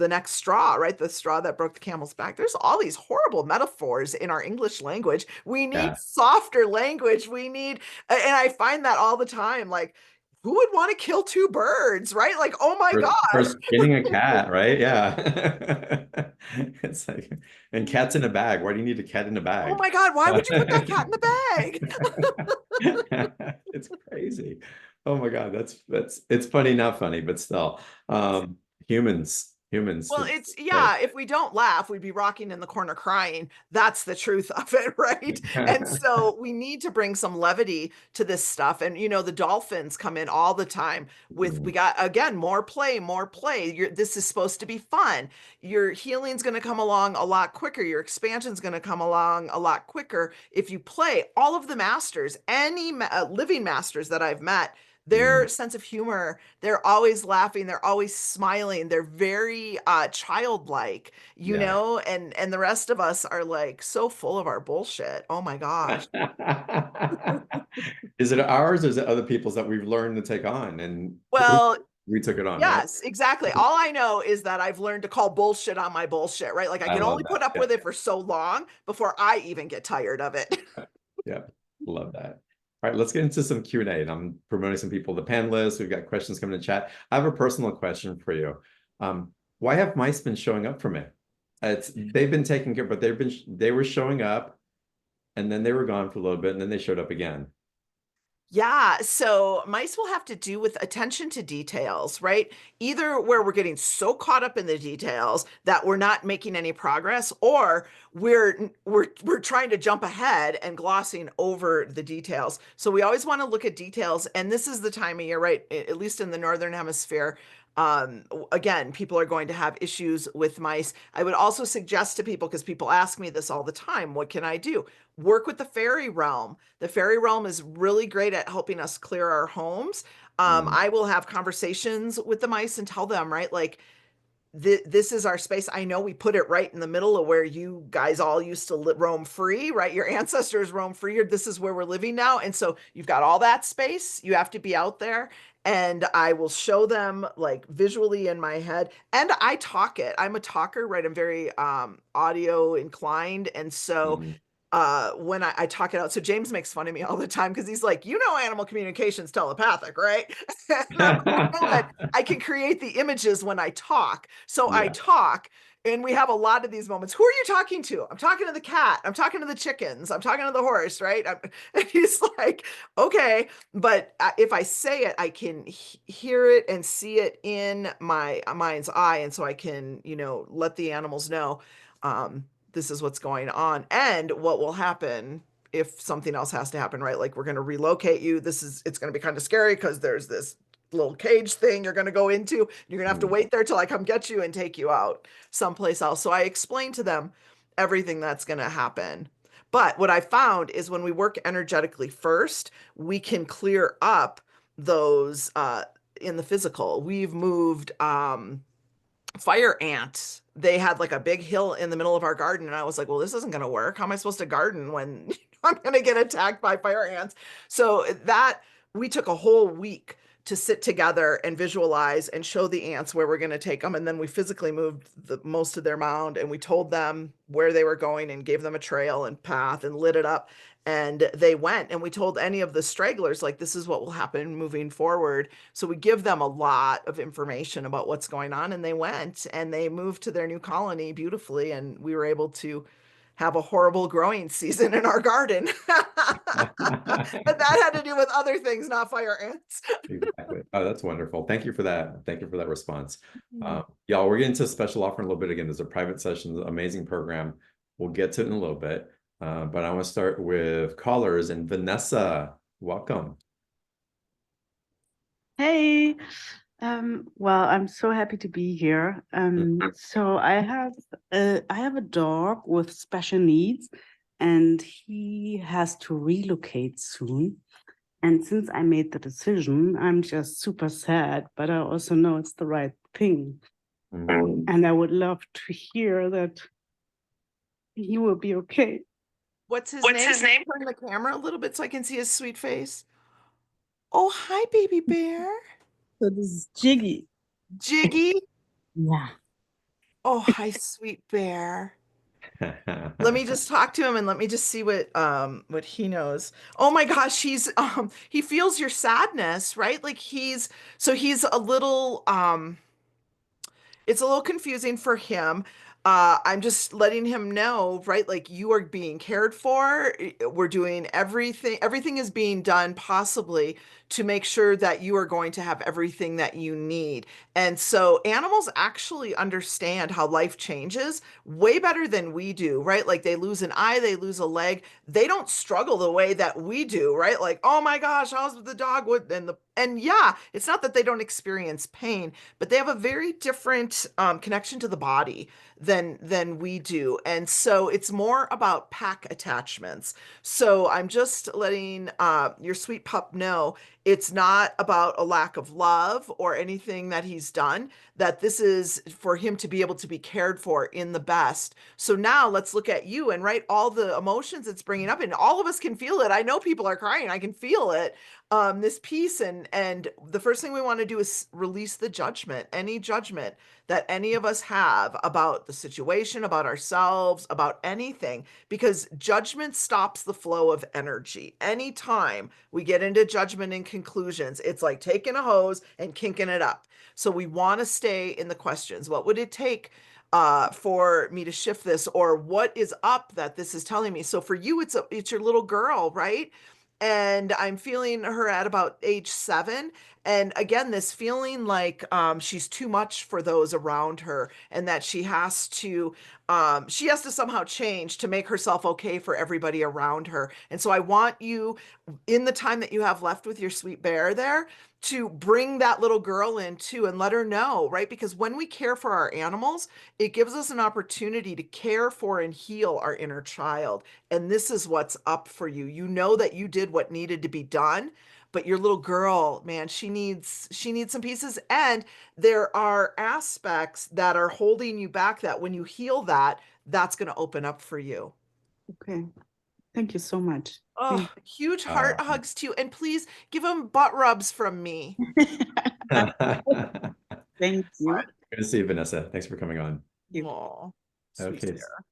next straw, right? The straw that broke the camel's back. There's all these horrible metaphors in our English language. We need Yeah. softer language. And I find that all the time, like, who would want to kill two birds, right? Like, oh my For God. skinning a cat, right? Yeah. It's like, and cats in a bag. Why do you need a cat in a Oh bag? my God, why would you put that cat in the bag? It's crazy. Oh my God, that's it's funny, not funny, but still. Humans, Well, it's it's crazy. yeah, if we don't laugh, we'd be rocking in the corner crying. That's the truth of it, right? And so we need to bring some levity to this stuff. And the dolphins come in all the time with we Mm, got again more play, more play. This is supposed to be fun. Your healing's going to come along a lot quicker. Your expansion's going to come along a lot quicker if you play. All of the masters, any living masters that I've met, mm, their sense of humor, they're always laughing, they're always smiling, they're very childlike, yeah. and the rest of us are like so full of our bullshit. Oh my gosh. Is it ours or is it other people's that we've learned to take on? And Well, we took it on, right? yes, exactly. All I know is that I've learned to call bullshit on my bullshit, right? Like I I can only love put that. up Yeah. with it for so long before I even get tired of it. Yeah. Love that. All right, let's get into some Q&A. And I'm promoting some people, the panelists. We've got questions coming to chat. I have a personal question for you. Why have mice been showing up for me? They've been taking care, but they were showing up and then they were gone for a little bit and then they showed up again. Yeah, so mice will have to do with attention to details, right? Either where we're getting so caught up in the details that we're not making any progress, or we're trying to jump ahead and glossing over the details. So we always want to look at details, and this is the time of year, right? At least in the northern hemisphere. Again, people are going to have issues with mice. I would also suggest to people, because people ask me this all the time, what can I do? Work with the fairy realm. The fairy realm is really great at helping us clear our homes. Mm. I will have conversations with the mice and tell them, right, like this is our space. I know we put it right in the middle of where you guys all used to roam free, right? Your ancestors roam free. This is where we're living now. And so you've got all that space. You have to be out there. And I will show them like visually in my head. And I talk it. I'm a talker, right? I'm very audio inclined. And so Mm. when I talk it out. So James makes fun of me all the time because he's like, animal communication's telepathic, right? And I'm like, no, but I can create the images when I talk. So I Yeah. talk, and we have a lot of these moments. Who are you talking to? I'm talking to the cat. I'm talking to the chickens. I'm talking to the horse, right? And he's like, okay. But if I say it, I can hear it and see it in my mind's eye. And so I can, let the animals know. This is what's going on and what will happen if something else has to happen, right? Like we're going to relocate you. It's going to be kind of scary because there's this little cage thing you're going to go into. You're going to have to Mm. wait there till I come get you and take you out someplace else. So I explain to them everything that's going to happen. But what I found is when we work energetically first, we can clear up those in the physical. We've moved fire ants. They had like a big hill in the middle of our garden, and I was like, well, this isn't going to work. How am I supposed to garden when I'm going to get attacked by fire ants? So that we took a whole week to sit together and visualize and show the ants where we're going to take them. And then we physically moved most of their mound, and we told them where they were going and gave them a trail and path and lit it up. And they went, and we told any of the stragglers, like, this is what will happen moving forward. So we give them a lot of information about what's going on, and they went and they moved to their new colony beautifully, and we were able to have a horrible growing season in our garden. But that had to do with other things, not fire ants. Exactly. Oh, that's wonderful. Thank you for that. Thank you for that response. Mm. Y'all, we're getting to a special offer in a little bit. Again, there's a private session, amazing program. We'll get to it in a little bit. But I want to start with callers and Vanessa. Welcome. Hey, well, I'm so happy to be here. So I have a dog with special needs, and he has to relocate soon. And since I made the decision, I'm just super sad, but I also know it's the right thing. Mhm. And I would love to hear that he will be okay. What's his name? Turn the camera a little bit so I can see his sweet face. Oh, hi, baby bear. So this is Jiggy. Jiggy. Yeah. Oh, hi, sweet bear. Let me just talk to him and let me just see what he knows. Oh my gosh, he feels your sadness, right? Like he's a little it's a little confusing for him. I'm just letting him know, right? Like you are being cared for. We're doing everything. Everything is being done possibly to make sure that you are going to have everything that you need. And so animals actually understand how life changes way better than we do, right? Like they lose an eye, they lose a leg. They don't struggle the way that we do, right? Like, oh my gosh, how's the dog would and yeah, it's not that they don't experience pain, but they have a very different connection to the body than we do. And so it's more about pack attachments. So I'm just letting your sweet pup know it's not about a lack of love or anything that he's done, that this is for him to be able to be cared for in the best. So now let's look at you and write all the emotions it's bringing up. And all of us can feel it. I know people are crying. I can feel it. This piece and the first thing we want to do is release the judgment, any judgment that any of us have about the situation, about ourselves, about anything, because judgment stops the flow of energy. Anytime we get into judgment and conclusions, it's like taking a hose and kinking it up. So we want to stay in the questions. What would it take for me to shift this, or what is up that this is telling me? So for you, it's your little girl, right? And I'm feeling her at about age 7. And again, this feeling like she's too much for those around her, and that she has to somehow change to make herself okay for everybody around her. And so I want you, in the time that you have left with your sweet bear there, to bring that little girl in too and let her know, right? Because when we care for our animals, it gives us an opportunity to care for and heal our inner child. And this is what's up for you. You know that you did what needed to be done, but your little girl, man, she needs some pieces. And there are aspects that are holding you back that when you heal that, that's going to open up for you. Okay. Thank you so much. Oh, huge heart Uh, hugs to you. And please give him butt rubs from me. Thank you. Good to see you, Vanessa. Thanks for coming on. Oh, sweet Okay, Sarah.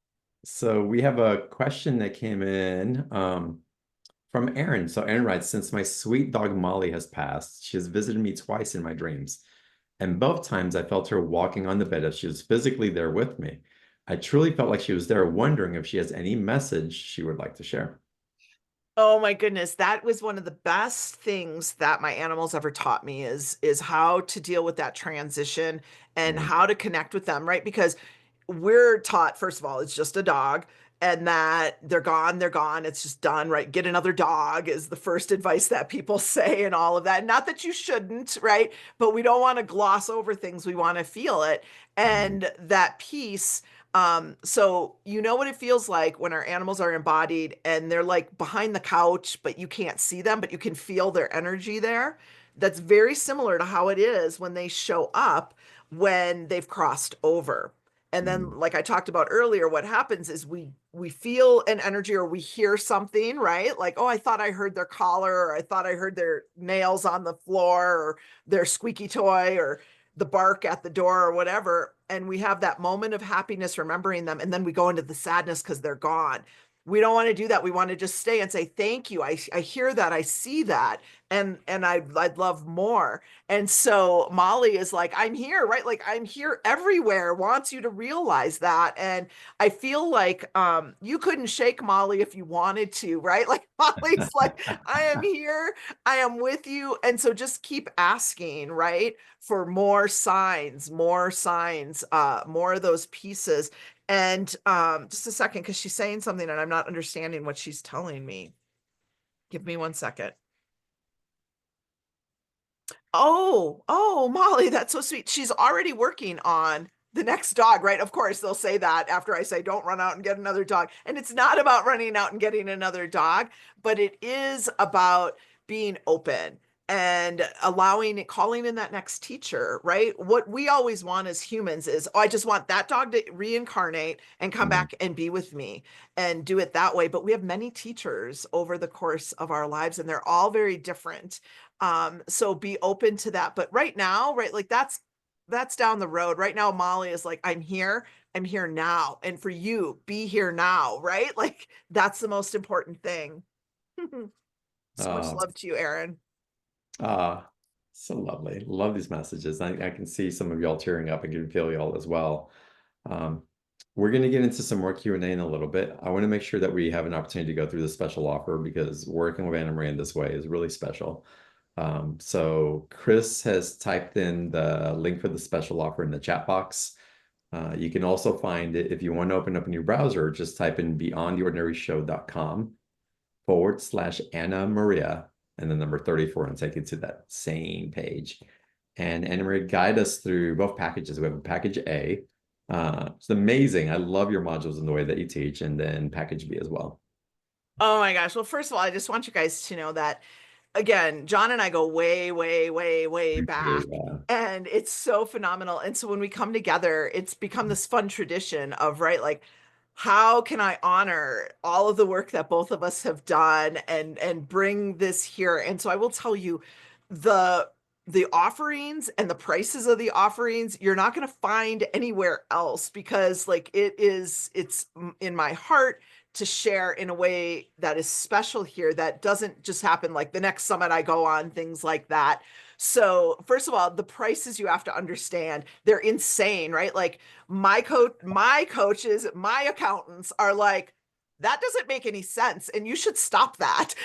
so we have a question that came in from Erin. So Erin writes, since my sweet dog Molly has passed, she has visited me twice in my dreams. And both times I felt her walking on the bed as she was physically there with me. I truly felt like she was there, wondering if she has any message she would like to share. Oh my goodness, that was one of the best things that my animals ever taught me is how to deal with that transition and Mm, how to connect with them, right? Because we're taught, first of all, it's just a dog and that they're gone, it's just done, right? Get another dog is the first advice that people say and all of that. Not that you shouldn't, right? But we don't want to gloss over things. We want to feel it. mm, And that piece so you know what it feels like when our animals are embodied and they're like behind the couch, but you can't see them, but you can feel their energy there. That's very similar to how it is when they show up when they've crossed over. And mm, then, like I talked about earlier, what happens is we feel an energy or we hear something, right? Like, oh, I thought I heard their collar, or I thought I heard their nails on the floor, or their squeaky toy, or the bark at the door or whatever, and we have that moment of happiness remembering them, and then we go into the sadness because they're gone. We don't want to do that. We want to just stay and say thank you. I hear that, I see that, and I'd love more. And so Molly is like, I'm here, right? Like I'm here everywhere, wants you to realize that. And I feel like you couldn't shake Molly if you wanted to, right? Like Molly's like, I am here, I am with you. And so just keep asking, right? For more signs, more of those pieces. And just a second, because she's saying something and I'm not understanding what she's telling me. Give me 1 second. Oh, Molly, that's so sweet. She's already working on the next dog, right? Of course, they'll say that after I say, don't run out and get another dog. And it's not about running out and getting another dog, but it is about being open and allowing, calling in that next teacher, right? What we always want as humans is, oh, I just want that dog to reincarnate and come Mhm. back and be with me and do it that way. But we have many teachers over the course of our lives, and they're all very different. So be open to that. But right now, right, like that's down the road. Right now, Molly is like, I'm here now. And for you, be here now, right? Like that's the most important thing. So much Oh, love to you, Aaron. ah, so lovely. Love these messages. I can see some of y'all tearing up and can feel y'all as well. Um, we're going to get into some more Q&A in a little bit. I want to make sure that we have an opportunity to go through the special offer because working with Anna Maria in this way is really special. So Chris has typed in the link for the special offer in the chat box. You can also find it if you want to open up a new browser, just type in beyondtheordinaryshow.com/Anna Maria and the number 34 and take you to that same page. And Anna Maria guide us through both packages. We have a package A. It's amazing. I love your modules and the way that you teach, and then package B as well. Oh my gosh. Well, first of all, I just want you guys to know that again, John and I go way, way, way, way back. Yeah. And it's so phenomenal. And so when we come together, it's become this fun tradition of, right, like, how can I honor all of the work that both of us have done and bring this here? And so I will tell you the the offerings and the prices of the offerings you're not going to find anywhere else because like it's in my heart to share in a way that is special here that doesn't just happen like the next summit I go on, things like that. So, first of all, the prices you have to understand, they're insane, right? Like my coaches, my accountants are like, that doesn't make any sense and you should stop that.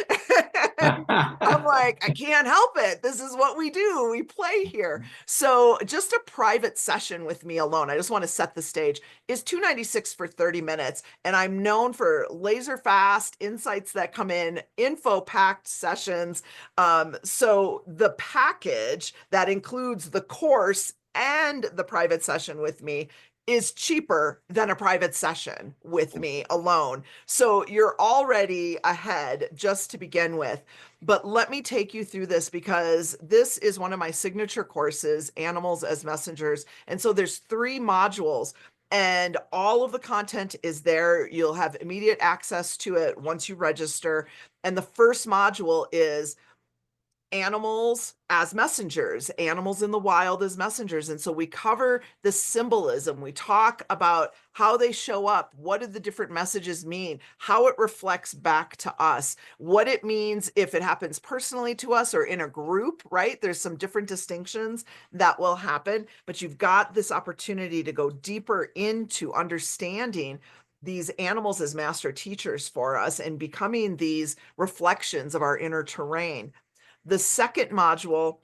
I'm like, I can't help it. This is what we do. We play here. So just a private session with me alone, I just want to set the stage, is $296 for 30 minutes. And I'm known for laser fast insights that come in, info packed sessions. So the package that includes the course and the private session with me is cheaper than a private session with me alone. So you're already ahead just to begin with. But let me take you through this because this is one of my signature courses, Animals as Messengers. And so there's 3 modules and all of the content is there. You'll have immediate access to it once you register. And the first module is animals as messengers, animals in the wild as messengers. And so we cover the symbolism. We talk about how they show up. What do the different messages mean? How it reflects back to us. What it means if it happens personally to us or in a group, right? There's some different distinctions that will happen, but you've got this opportunity to go deeper into understanding these animals as master teachers for us and becoming these reflections of our inner terrain. The second module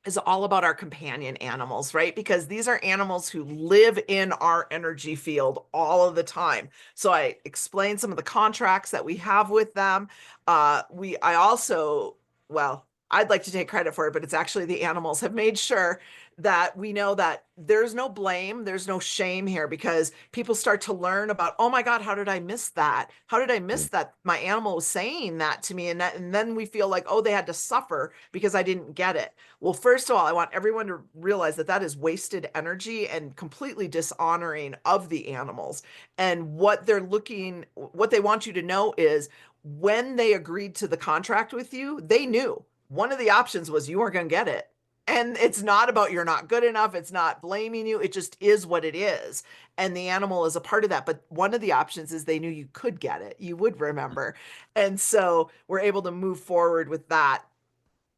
is all about our companion animals, right? Because these are animals who live in our energy field all of the time. So I explain some of the contracts that we have with them. I also, well, I'd like to take credit for it, but it's actually the animals have made sure that we know that there's no blame, there's no shame here because people start to learn about, oh my God, how did I miss that? How did I miss that my animal was saying that to me? And then we feel like, oh, they had to suffer because I didn't get it. Well, first of all, I want everyone to realize that that is wasted energy and completely dishonoring of the animals. And what they want you to know is when they agreed to the contract with you, they knew one of the options was you weren't going to get it. And it's not about you're not good enough. It's not blaming you. It just is what it is. And the animal is a part of that. But one of the options is they knew you could get it. You would remember. And so we're able to move forward with that.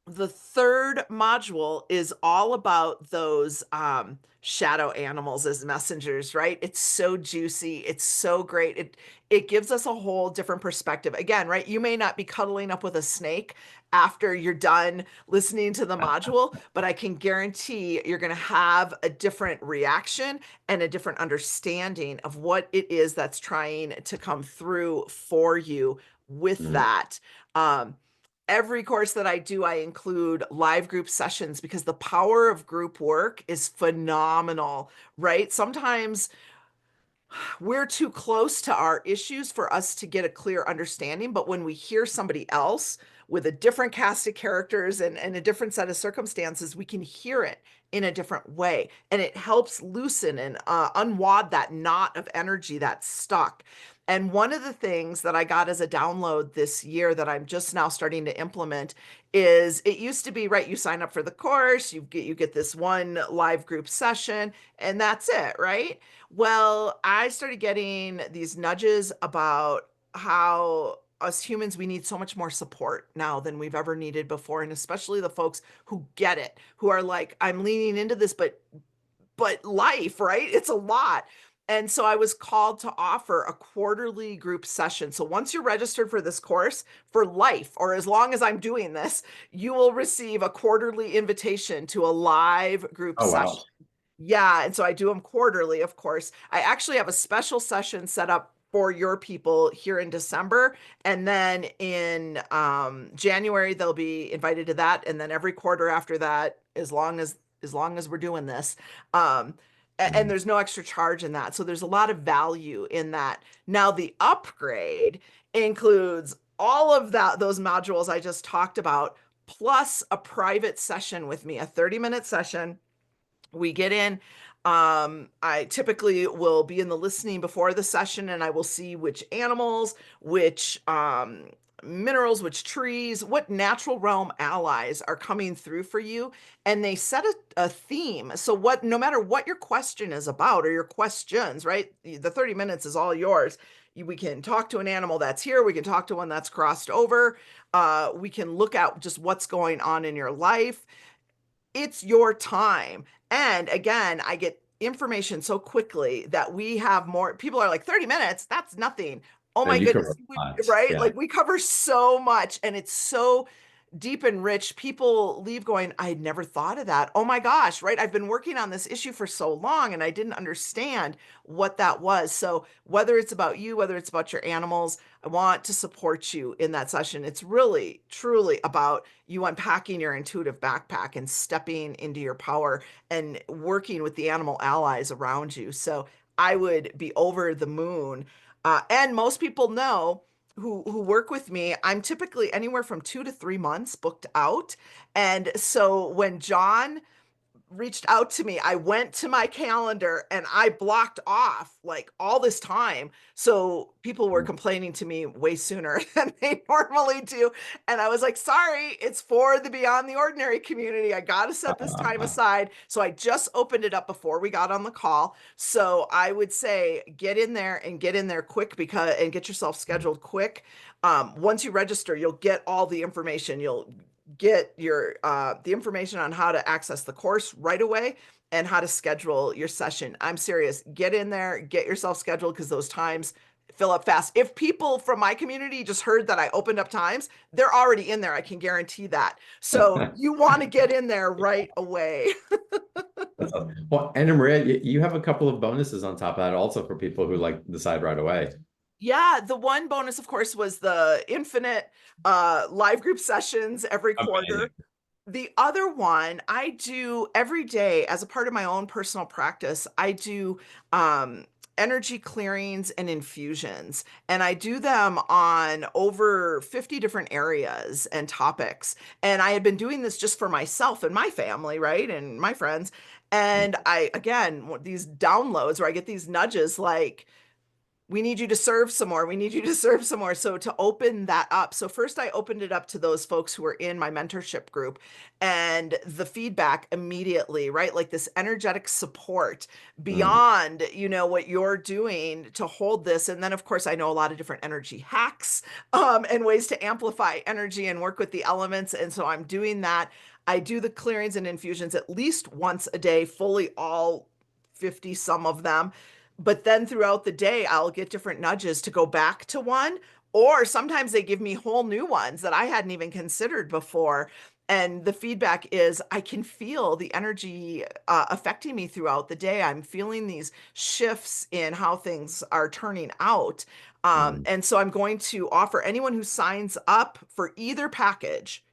The third module is all about those shadow animals as messengers, right? It's so juicy. It's so great. It gives us a whole different perspective. Again, right? You may not be cuddling up with a snake after you're done listening to the module, but I can guarantee you're going to have a different reaction and a different understanding of what it is that's trying to come through for you with Mm. that. Um, every course that I do, I include live group sessions because the power of group work is phenomenal, right? Sometimes we're too close to our issues for us to get a clear understanding. But when we hear somebody else with a different cast of characters and a different set of circumstances, we can hear it in a different way. And it helps loosen and unwad that knot of energy that's stuck. And one of the things that I got as a download this year that I'm just now starting to implement is it used to be, right, you sign up for the course, you get this one live group session, and that's it, right? Well, I started getting these nudges about how us humans, we need so much more support now than we've ever needed before. And especially the folks who get it, who are like, I'm leaning into this, but life, right? It's a lot. And so I was called to offer a quarterly group session. So once you're registered for this course for life, or as long as I'm doing this, you will receive a quarterly invitation to a live group Oh, wow. session. Yeah, and so I do them quarterly, of course. I actually have a special session set up for your people here in December, and then in January they'll be invited to that, and then every quarter after that, as long as we're doing this. And Mm. there's no extra charge in that. So there's a lot of value in that. Now the upgrade includes all of those modules I just talked about, plus a private session with me, a 30-minute session. We get in. I typically will be in the listening before the session, and I will see which animals, which minerals, which trees, what natural realm allies are coming through for you. And they set a theme. So no matter what your question is about or your questions, right? The 30 minutes is all yours. We can talk to an animal that's here. We can talk to one that's crossed over. We can look at just what's going on in your life. It's your time. And again, I get information so quickly that we have more people are like 30 minutes, that's nothing. Oh Yeah, my you cover goodness, a lot. right? Yeah. Like we cover so much and it's so deep and rich. People leave going, I had never thought of that. Oh my gosh, right? I've been working on this issue for so long and I didn't understand what that was. So whether it's about you, whether it's about your animals, I want to support you in that session. It's really, truly about you unpacking your intuitive backpack and stepping into your power and working with the animal allies around you. So I would be over the moon. And most people know who work with me, I'm typically anywhere from 2 to 3 months booked out. And so when John reached out to me, I went to my calendar and I blocked off like all this time. So people were complaining to me way sooner than they normally do. And I was like, sorry, it's for the Beyond the Ordinary community. I got to set this time Uh, aside. So I just opened it up before we got on the call. So I would say get in there and get in there quick and get yourself scheduled quick. Once you register, you'll get all the information. You'll get your the information on how to access the course right away and how to schedule your session. I'm serious. Get in there, get yourself scheduled because those times fill up fast. If people from my community just heard that I opened up times, they're already in there. I can guarantee that. So you want to get in there right away. that's awesome. Well, Anna Maria, you have a couple of bonuses on top of that also for people who like decide right away. Yeah, the one bonus, of course, was the infinite live group sessions every Amazing. quarter. The other one I do every day as a part of my own personal practice. I do energy clearings and infusions, and I do them on over 50 different areas and topics. And I had been doing this just for myself and my family, right? And my friends. And I, again, these downloads where I get these nudges like, we need you to serve some more. We need you to serve some more. So to open that up. So first I opened it up to those folks who were in my mentorship group, and the feedback immediately, right? Like this energetic support Mm, beyond, what you're doing to hold this. And then of course I know a lot of different energy hacks, and ways to amplify energy and work with the elements. And so I'm doing that. I do the clearings and infusions at least once a day, fully all 50 some of them. But then throughout the day, I'll get different nudges to go back to one, or sometimes they give me whole new ones that I hadn't even considered before. And the feedback is I can feel the energy affecting me throughout the day. I'm feeling these shifts in how things are turning out. mm, And so I'm going to offer anyone who signs up for either package,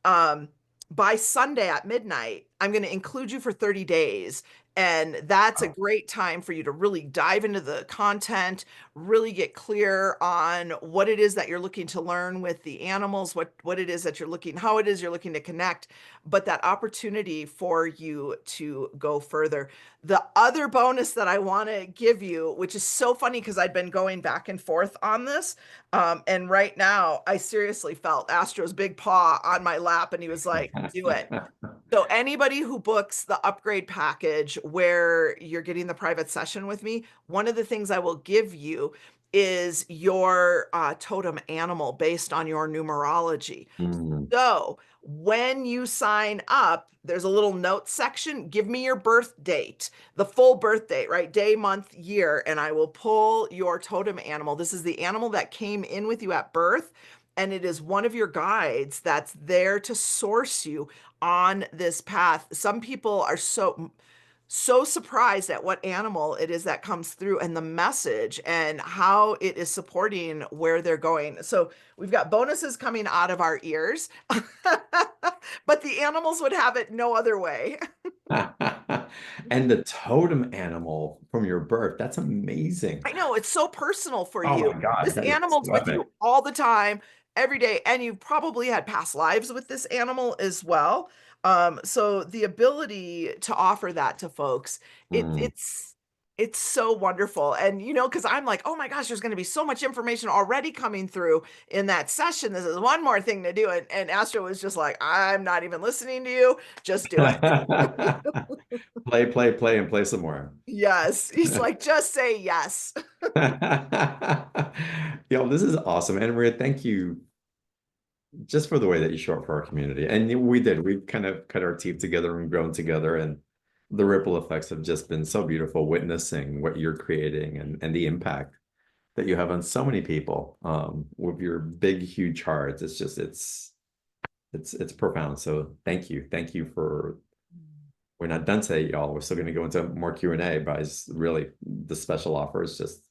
um, by Sunday at midnight, I'm going to include you for 30 days. And that's a wow. great time for you to really dive into the content, really get clear on what it is that you're looking to learn with the animals, what it is that you're looking, how it is you're looking to connect, but that opportunity for you to go further. The other bonus that I want to give you, which is so funny because I'd been going back and forth on this, and right now I seriously felt Astro's big paw on my lap, and he was like, "Do it." So anybody who books the upgrade package where you're getting the private session with me, one of the things I will give you is your totem animal based on your numerology. Mm, So when you sign up, there's a little note section. Give me your birth date, the full birth date, right? Day, month, year, and I will pull your totem animal. This is the animal that came in with you at birth, and it is one of your guides that's there to source you on this path. Some people are so surprised at what animal it is that comes through and the message and how it is supporting where they're going. So we've got bonuses coming out of our ears, but the animals would have it no other way. mm. And the totem animal from your birth, that's amazing. I know it's so personal for Oh you. my God, This that is animal's so with epic. you all the time, every day, and you've probably had past lives with this animal as well. So the ability to offer that to folks, it, Mm. it's it's so wonderful. And because I'm like, oh my gosh, there's going to be so much information already coming through in that session. This is one more thing to do. And Astro was just like, I'm not even listening to you. Just do it. Play, play, play, and play some more. Yes. He's like, just say yes. Yo, this is awesome. And Maria, thank you just for the way that you show up for our community. And we did. We've kind of cut our teeth together and grown together. And the ripple effects have just been so beautiful witnessing what you're creating and the impact that you have on so many people with your big, huge hearts. It's just it's profound. So thank you. Thank you for we're not done today, y'all. We're still going to go into more Q&A, but really the special offer is just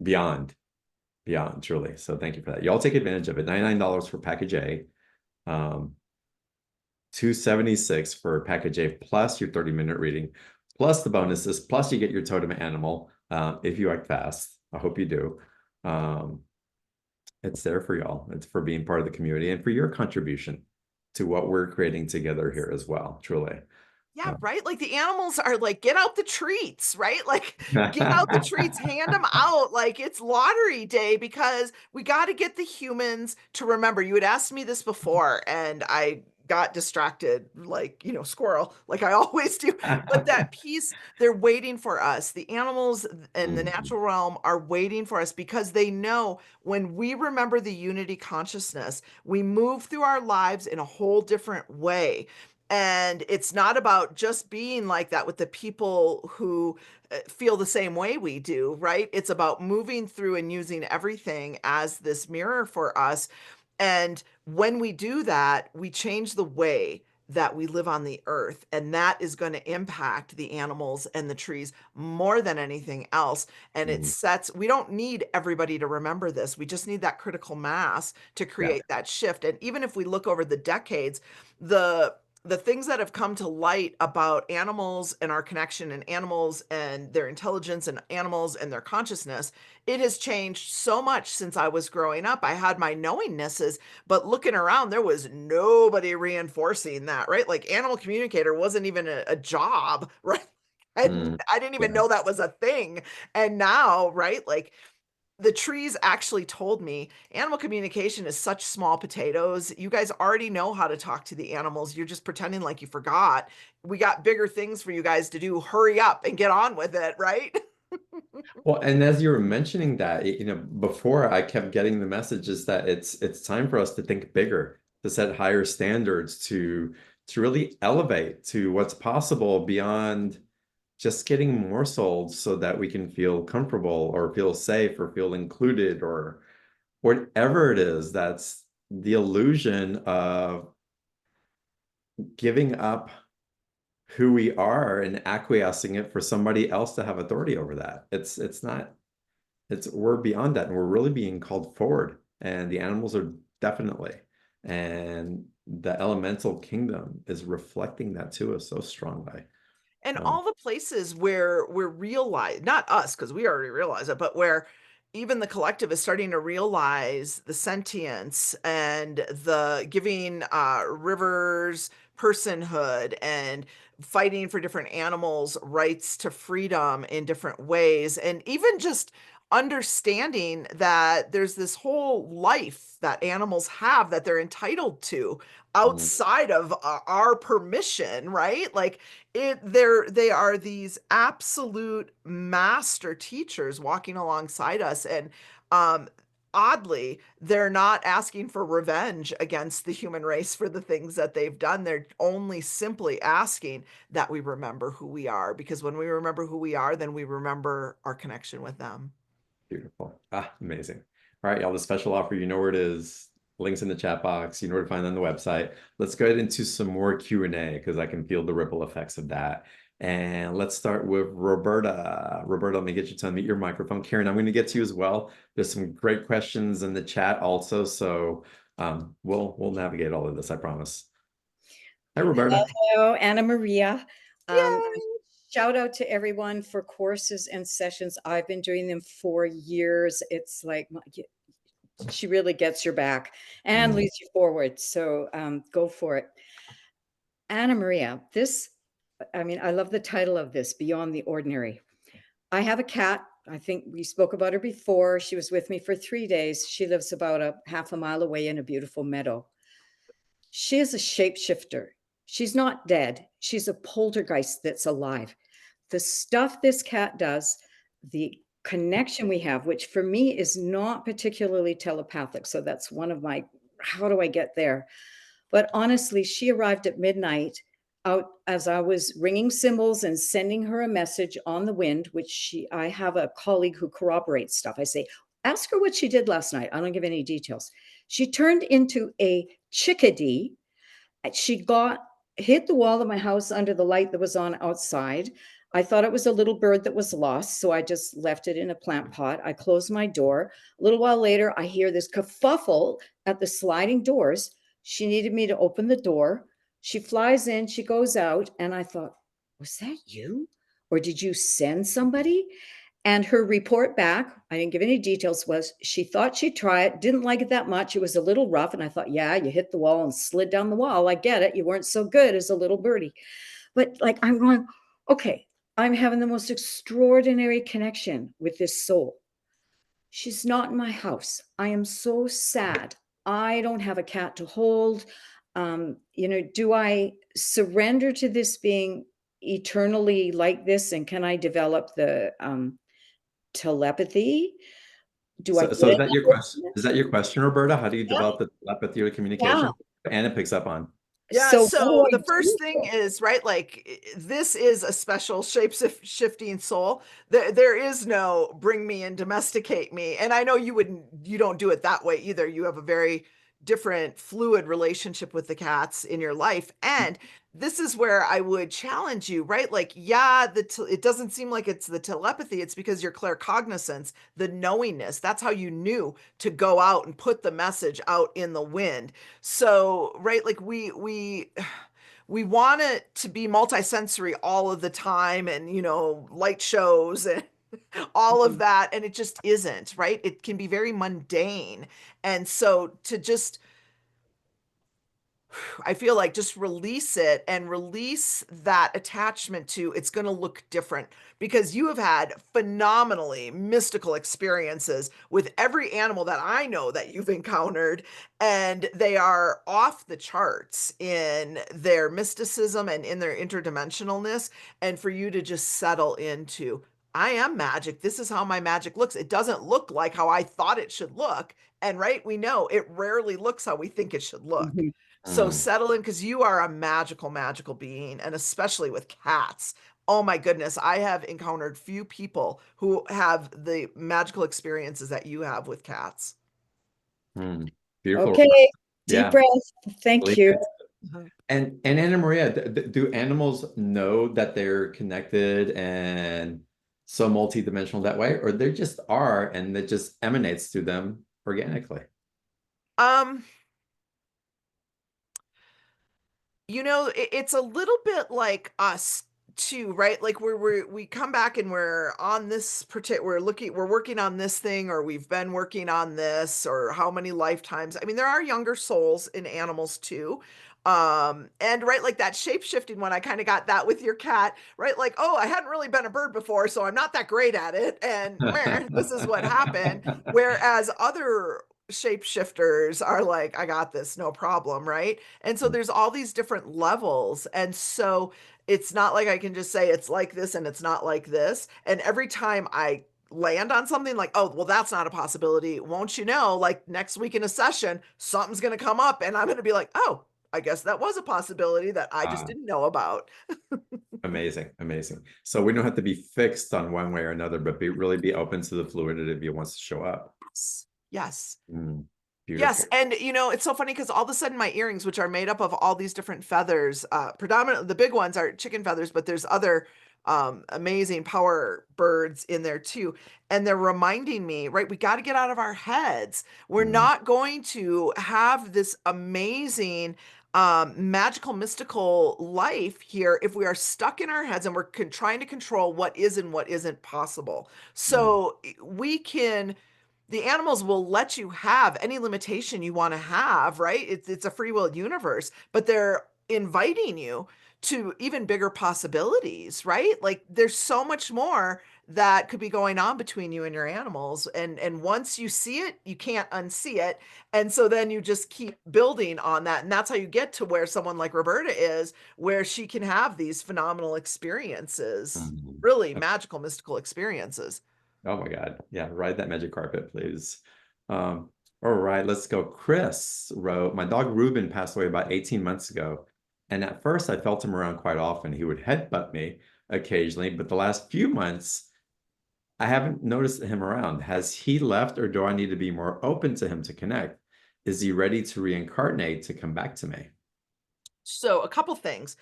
beyond, beyond, truly. So thank you for that. Y'all take advantage of it. $99 for package A, 276 for package A, plus your 30-minute reading, plus the bonuses, plus you get your totem animal if you act fast. I hope you do. Um, it's there for y'all. It's for being part of the community and for your contribution to what we're creating together here as well, truly. Yeah, right? Like the animals are like, get out the treats, right? Like, get out the treats, hand them out. Like it's lottery day because we got to get the humans to remember. You had asked me this before and I got distracted, like, squirrel, like I always do. But that piece, they're waiting for us. The animals in the Mhm. natural realm are waiting for us because they know when we remember the unity consciousness, we move through our lives in a whole different way. And it's not about just being like that with the people who feel the same way we do, right? It's about moving through and using everything as this mirror for us. And when we do that, we change the way that we live on the earth. And that is going to impact the animals and the trees more than anything else. And Mhm. we don't need everybody to remember this. We just need that critical mass to Yeah. create that shift. And even if we look over the decades, the things that have come to light about animals and our connection and animals and their intelligence and animals and their consciousness, it has changed so much since I was growing up. I had my knowingnesses, but looking around, there was nobody reinforcing that, right? Like animal communicator wasn't even a job, right? And Mm, I didn't even yeah. know that was a thing. And now, right, like the trees actually told me animal communication is such small potatoes. You guys already know how to talk to the animals. You're just pretending like you forgot. We got bigger things for you guys to do. Hurry up and get on with it, right? Well, and as you were mentioning that, before I kept getting the messages that it's time for us to think bigger, to set higher standards, to really elevate to what's possible beyond just getting morsels so that we can feel comfortable or feel safe or feel included or whatever it is. That's the illusion of giving up who we are and acquiescing it for somebody else to have authority over that. It's not, we're beyond that and we're really being called forward. And the animals are definitely. And the elemental kingdom is reflecting that to us so strongly. And So, all the places where we're realize not us because we already realize it, but where even the collective is starting to realize the sentience and the giving rivers personhood and fighting for different animals rights to freedom in different ways, and even just understanding that there's this whole life that animals have that they're entitled to mm, outside of our permission, right? Like they are these absolute master teachers walking alongside us, and um oddly they're not asking for revenge against the human race for the things that they've done. They're only simply asking that we remember who we are, because when we remember who we are, then we remember our connection with them. beautiful. Ah, amazing. All right, y'all, the special offer, you know where it is. Links in the chat box. You know where to find it on the website. Let's go ahead into some more Q&A because I can feel the ripple effects of that. And let's start with Roberta. Roberta, let me get you to unmute your microphone. Karen, I'm going to get to you as well. There's some great questions in the chat also, so we'll navigate all of this, I promise. Hi, Roberta. Hello, Anna Maria. Um, Yay! Shout out to everyone for courses and sessions. I've been doing them for years. It's like she really gets your back and Mm. leads you forward. So go for it. Anna Maria, I love the title of this, Beyond the Ordinary. I have a cat. I think we spoke about her before. She was with me for 3 days. She lives about a half a mile away in a beautiful meadow. She is a shapeshifter. She's not dead. She's a poltergeist that's alive. The stuff this cat does, the connection we have, which for me is not particularly telepathic. So that's one of my, how do I get there? But honestly, she arrived at midnight out as I was ringing cymbals and sending her a message on the wind, I have a colleague who corroborates stuff. I say, ask her what she did last night. I don't give any details. She turned into a chickadee. She hit the wall of my house under the light that was on outside. I thought it was a little bird that was lost, so I just left it in a plant pot. I closed my door. A little while later, I hear this kerfuffle at the sliding doors. She needed me to open the door. She flies in, she goes out, and I thought, was that you? Or did you send somebody? And her report back, I didn't give any details, was she thought she'd try it, didn't like it that much. It was a little rough. And I thought, yeah, you hit the wall and slid down the wall. I get it. You weren't so good as a little birdie. But like, I'm going, okay, I'm having the most extraordinary connection with this soul. She's not in my house. I am so sad. I don't have a cat to hold. Do I surrender to this being eternally like this? And can I develop the telepathy? Do I So, get so is it? that your question? Is that your question, Roberta? How do you develop the telepathy or Yeah. communication? Anna picks up on. Yeah, So what do so I the first do? thing is, right, like this is a special shape shifting soul. There is no bring me and domesticate me. And I know you don't do it that way either. You have a very different fluid relationship with the cats in your life. And this is where I would challenge you, right? Like, yeah, it doesn't seem like it's the telepathy. It's because your claircognizance, the knowingness, that's how you knew to go out and put the message out in the wind. So, right, like we want it to be multisensory all of the time, and light shows and all of Mhm. that, and it just isn't, right? It can be very mundane. And so to just I feel like just release it and release that attachment to it's going to look different because you have had phenomenally mystical experiences with every animal that I know that you've encountered, and they are off the charts in their mysticism and in their interdimensionalness. And for you to just settle into, I am magic. This is how my magic looks. It doesn't look like how I thought it should look. And right, we know it rarely looks how we think it should look. Mhm. So Mm. settle in because you are a magical, magical being, and especially with cats. Oh my goodness, I have encountered few people who have the magical experiences that you have with cats. Mm. Beautiful. Okay, deep Yeah. breath. Thank Believe you. it. And Anna Maria, do animals know that they're connected and so multidimensional that way, or they just are and it just emanates to them organically? Um, it's a little bit like us too, right? Like we come back and we're on this particular, we're working on this thing, or we've been working on this, or how many lifetimes. I mean, there are younger souls in animals too. And right, like that shape shifting one, I kind of got that with your cat, right? Like, oh, I hadn't really been a bird before, so I'm not that great at it. And meh, this is what happened. Whereas other shapeshifters are like, I got this, no problem, right? And so there's all these different levels. And so it's not like I can just say it's like this and it's not like this. And every time I land on something like, oh, well, that's not a possibility. Won't you know, like next week in a session, something's going to come up and I'm going to be like, oh, I guess that was a possibility that I just Ah, didn't know about. amazing, amazing. So we don't have to be fixed on one way or another, but really be open to the fluidity if it wants to show up. Yes. Yes. Mm, Yes, beautiful. and it's so funny because all of a sudden my earrings, which are made up of all these different feathers, predominantly the big ones are chicken feathers, but there's other amazing power birds in there too. And they're reminding me, right, we got to get out of our heads. We're Mm, not going to have this amazing magical mystical life here if we are stuck in our heads and we're trying to control what is and what isn't possible. mm, So we can the animals will let you have any limitation you want to have, right? It's a free will universe, but they're inviting you to even bigger possibilities, right? Like there's so much more that could be going on between you and your animals. And once you see it, you can't unsee it. And so then you just keep building on that. And that's how you get to where someone like Roberta is, where she can have these phenomenal experiences, mm. really magical, mystical experiences. Oh my God. Yeah, ride that magic carpet, please. All right, let's go. Chris wrote, my dog Ruben passed away about 18 months ago. And at first I felt him around quite often. He would headbutt me occasionally, but the last few months I haven't noticed him around. Has he left or do I need to be more open to him to connect? Is he ready to reincarnate to come back to me? So, a couple things.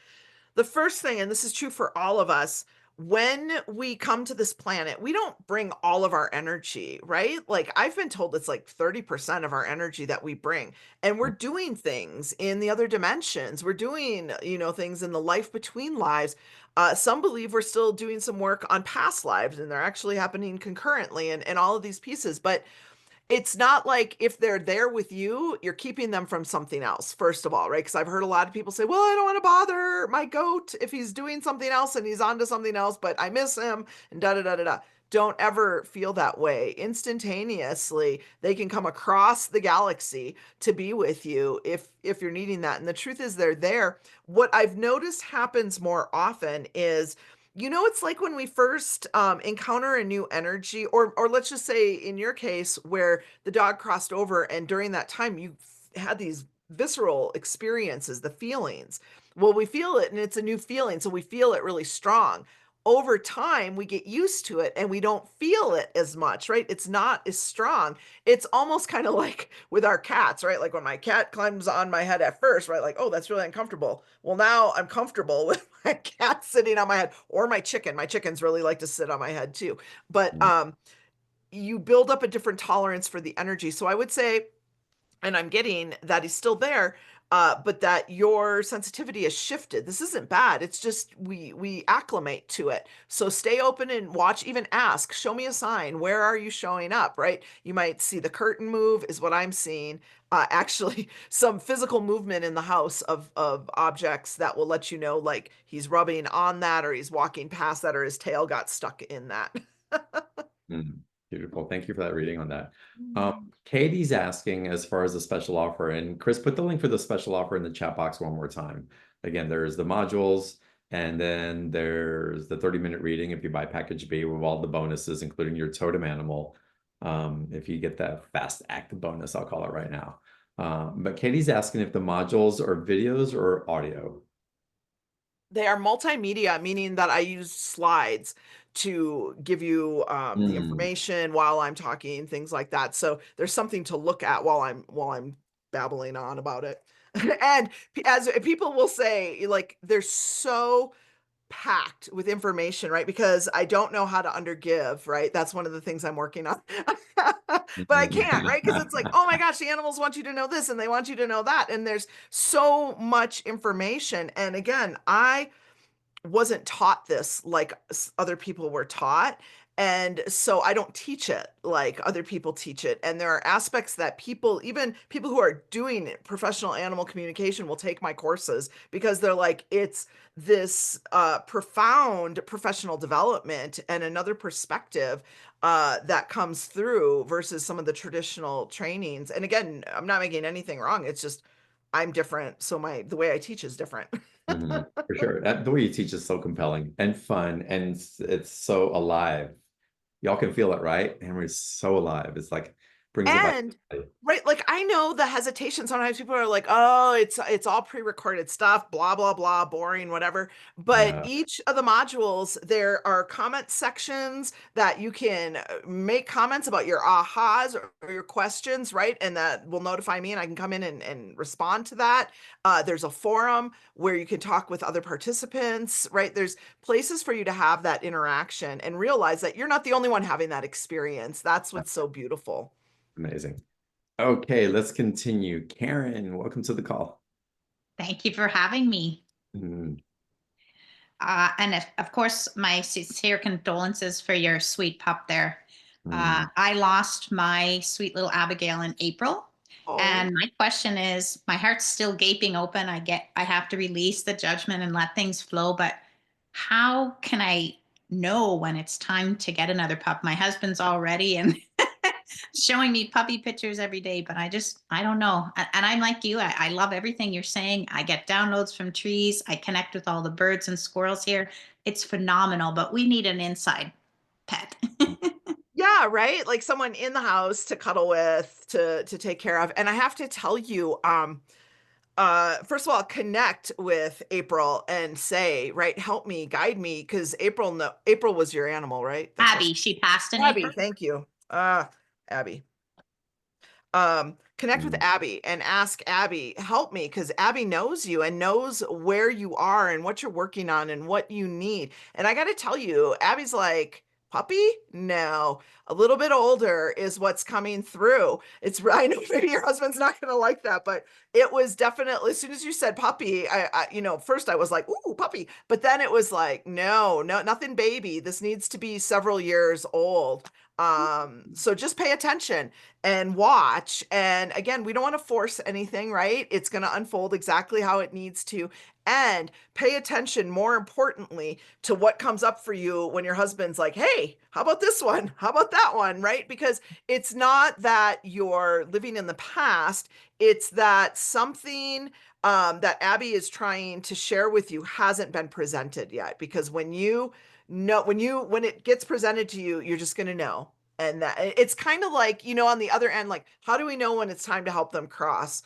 The first thing, and this is true for all of us, when we come to this planet, we don't bring all of our energy, right? Like I've been told it's like 30% of our energy that we bring. And we're doing things in the other dimensions. We're doing, things in the life between lives. Some believe we're still doing some work on past lives and they're actually happening concurrently and all of these pieces. But it's not like if they're there with you, you're keeping them from something else, first of all, right? Because I've heard a lot of people say, well, I don't want to bother my goat if he's doing something else and he's on to something else, but I miss him and da da da da da. Don't ever feel that way. Instantaneously, they can come across the galaxy to be with you if you're needing that. And the truth is they're there. What I've noticed happens more often is it's like when we first encounter a new energy, or let's just say in your case where the dog crossed over, and during that time you had these visceral experiences, the feelings. Well, we feel it, and it's a new feeling, so we feel it really strong. Over time, we get used to it, and we don't feel it as much, right? It's not as strong. It's almost kind of like with our cats, right? Like when my cat climbs on my head at first, right? Like, oh, that's really uncomfortable. Well, now I'm comfortable with my cat sitting on my head, or my chicken. My chickens really like to sit on my head too. But Mm, you build up a different tolerance for the energy. So I would say, and I'm getting that he's still there. but that your sensitivity has shifted. This isn't bad. It's just we acclimate to it. So stay open and watch, even ask, show me a sign. Where are you showing up, right? You might see the curtain move is what I'm seeing. Actually, some physical movement in the house of objects that will let you know, like he's rubbing on that, or he's walking past that, or his tail got stuck in that. Beautiful. Thank you for that reading on that. Katie's asking as far as the special offer, and Chris, put the link for the special offer in the chat box one more time. Again, there's the modules, and then there's the 30-minute reading if you buy package B with all the bonuses, including your totem animal. If you get that fast act bonus, I'll call it right now. But Katie's asking if the modules are videos or audio. They are multimedia, meaning that I use slides to give you the information while I'm talking, things like that. So there's something to look at while I'm babbling on about it. And as people will say, like they're so packed with information, right? Because I don't know how to undergive, right? That's one of the things I'm working on. But I can't, right? Because it's like, oh my gosh, the animals want you to know this and they want you to know that. And there's so much information. And again, I wasn't taught this like other people were taught. And so I don't teach it like other people teach it. And there are aspects that people, even people who are doing professional animal communication, will take my courses because they're like, it's this profound professional development and another perspective that comes through versus some of the traditional trainings. And again, I'm not making anything wrong. It's just I'm different. So the way I teach is different. For sure. The way you teach is so compelling and fun, and it's so alive. Y'all can feel it, right? Henry's so alive. It's like brings it back. And right, like I know the hesitation. Sometimes people are like, "Oh, it's all pre-recorded stuff, blah blah blah, boring, whatever." But Yeah. each of the modules, there are comment sections that you can make comments about your ahas or your questions, right? And that will notify me, and I can come in and respond to that. There's a forum where you can talk with other participants, right? There's places for you to have that interaction and realize that you're not the only one having that experience. That's what's so beautiful. Amazing. Okay, let's continue. Karen, welcome to the call. Thank you for having me. Mm, Of course, my sincere condolences for your sweet pup there. mm. I lost my sweet little Abigail in April. Oh. And my question is, my heart's still gaping open. I have to release the judgment and let things flow. But how can I know when it's time to get another pup? My husband's all ready and showing me puppy pictures every day, but I don't know. And I'm like you. I love everything you're saying. I get downloads from trees. I connect with all the birds and squirrels here. It's phenomenal, but we need an inside pet. Yeah, right? Like someone in the house to cuddle with, to take care of. And I have to tell you, first of all, connect with April and say, right, help me, guide me, because April was your animal, right? Abby, she passed in Abby, April. thank you. Abby. Connect with Mm. Abby and ask Abby, help me, because Abby knows you and knows where you are and what you're working on and what you need. And I got to tell you, Abby's like, puppy? No, a little bit older is what's coming through. I know maybe your husband's not going to like that, but it was definitely, as soon as you said puppy, first I was like, ooh, puppy. But then it was like, no, nothing baby. This needs to be several years old. So just pay attention and watch. And again, we don't want to force anything, right? It's going to unfold exactly how it needs to. And pay attention, more importantly, to what comes up for you when your husband's like, hey, how about this one? How about that one? Right? Because it's not that you're living in the past, it's that something that Abby is trying to share with you hasn't been presented yet. Because when it gets presented to you, you're just going to know. And that it's kind of like, on the other end, like, how do we know when it's time to help them cross?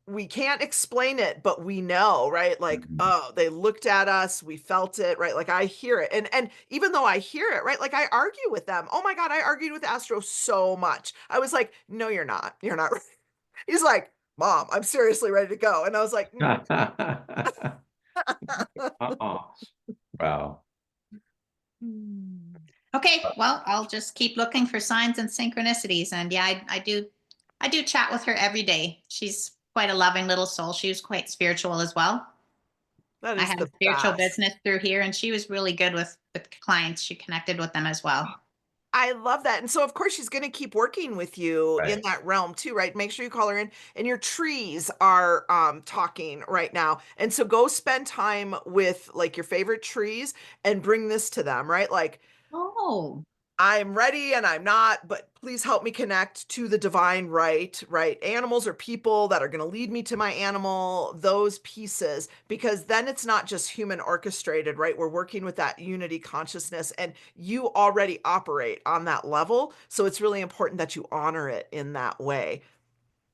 We can't explain it, but we know, right? Like, oh, they looked at us, we felt it, right? Like I hear it. And even though I hear it, right? Like I argue with them. Oh my God, I argued with Astro so much. I was like, no, you're not. You're not. He's like, Mom, I'm seriously ready to go. And I was like, Wow. Okay, well, I'll just keep looking for signs and synchronicities. And yeah, I do chat with her every day. She's quite a loving little soul. She was quite spiritual as well. That I is had the a spiritual best. business through here, and she was really good with clients. She connected with them as well. I love that. And so, of course, she's going to keep working with you in Right. that realm too, right? Make sure you call her in. And your trees are talking right now. And so go spend time with like your favorite trees and bring this to them, right? Like, Oh, I'm ready and I'm not, but please help me connect to the divine right, right? Animals or people that are going to lead me to my animal, those pieces, because then it's not just human orchestrated, right? We're working with that unity consciousness and you already operate on that level. So it's really important that you honor it in that way.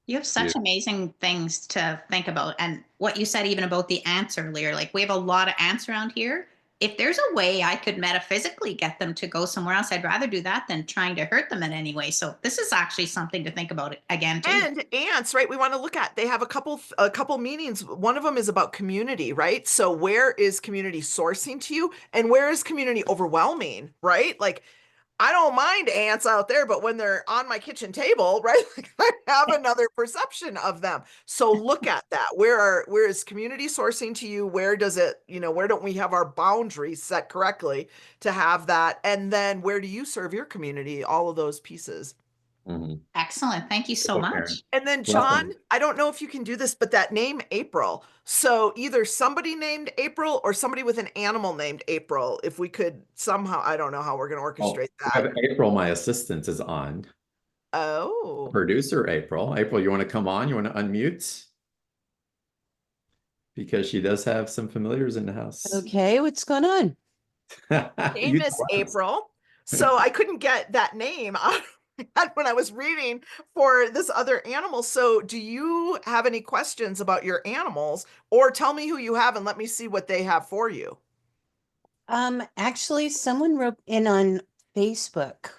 you have such amazing things to think about. And what you said, even about the ants earlier, like we have a lot of ants around here. If there's a way I could metaphysically get them to go somewhere else, I'd rather do that than trying to hurt them in any way. So this is actually something to think about again, too. And ants, right? We want to look at. They have a couple meanings. One of them is about community, right? So where is community sourcing to you, and where is community overwhelming, right? Like I don't mind ants out there, but when they're on my kitchen table, right? Like I have another perception of them. So look at that. Where is community sourcing to you? Where does it, where don't we have our boundaries set correctly to have that? And then where do you serve your community? All of those pieces. Mhm. Excellent. Thank you so Cool, much. Karen. And then John, Welcome. I don't know if you can do this, but that name April. So either somebody named April or somebody with an animal named April. If we could somehow, I don't know how we're going to Oh, orchestrate we that. have April, my assistant, is on. Oh. Producer April. April, you want to come on? You want to unmute? Because she does have some familiars in the house. Okay, what's going on? You Famous tell us. April. So I couldn't get that name out of my head when I was reading for this other animal. So do you have any questions about your animals, or tell me who you have and let me see what they have for you? Actually, someone wrote in on Facebook.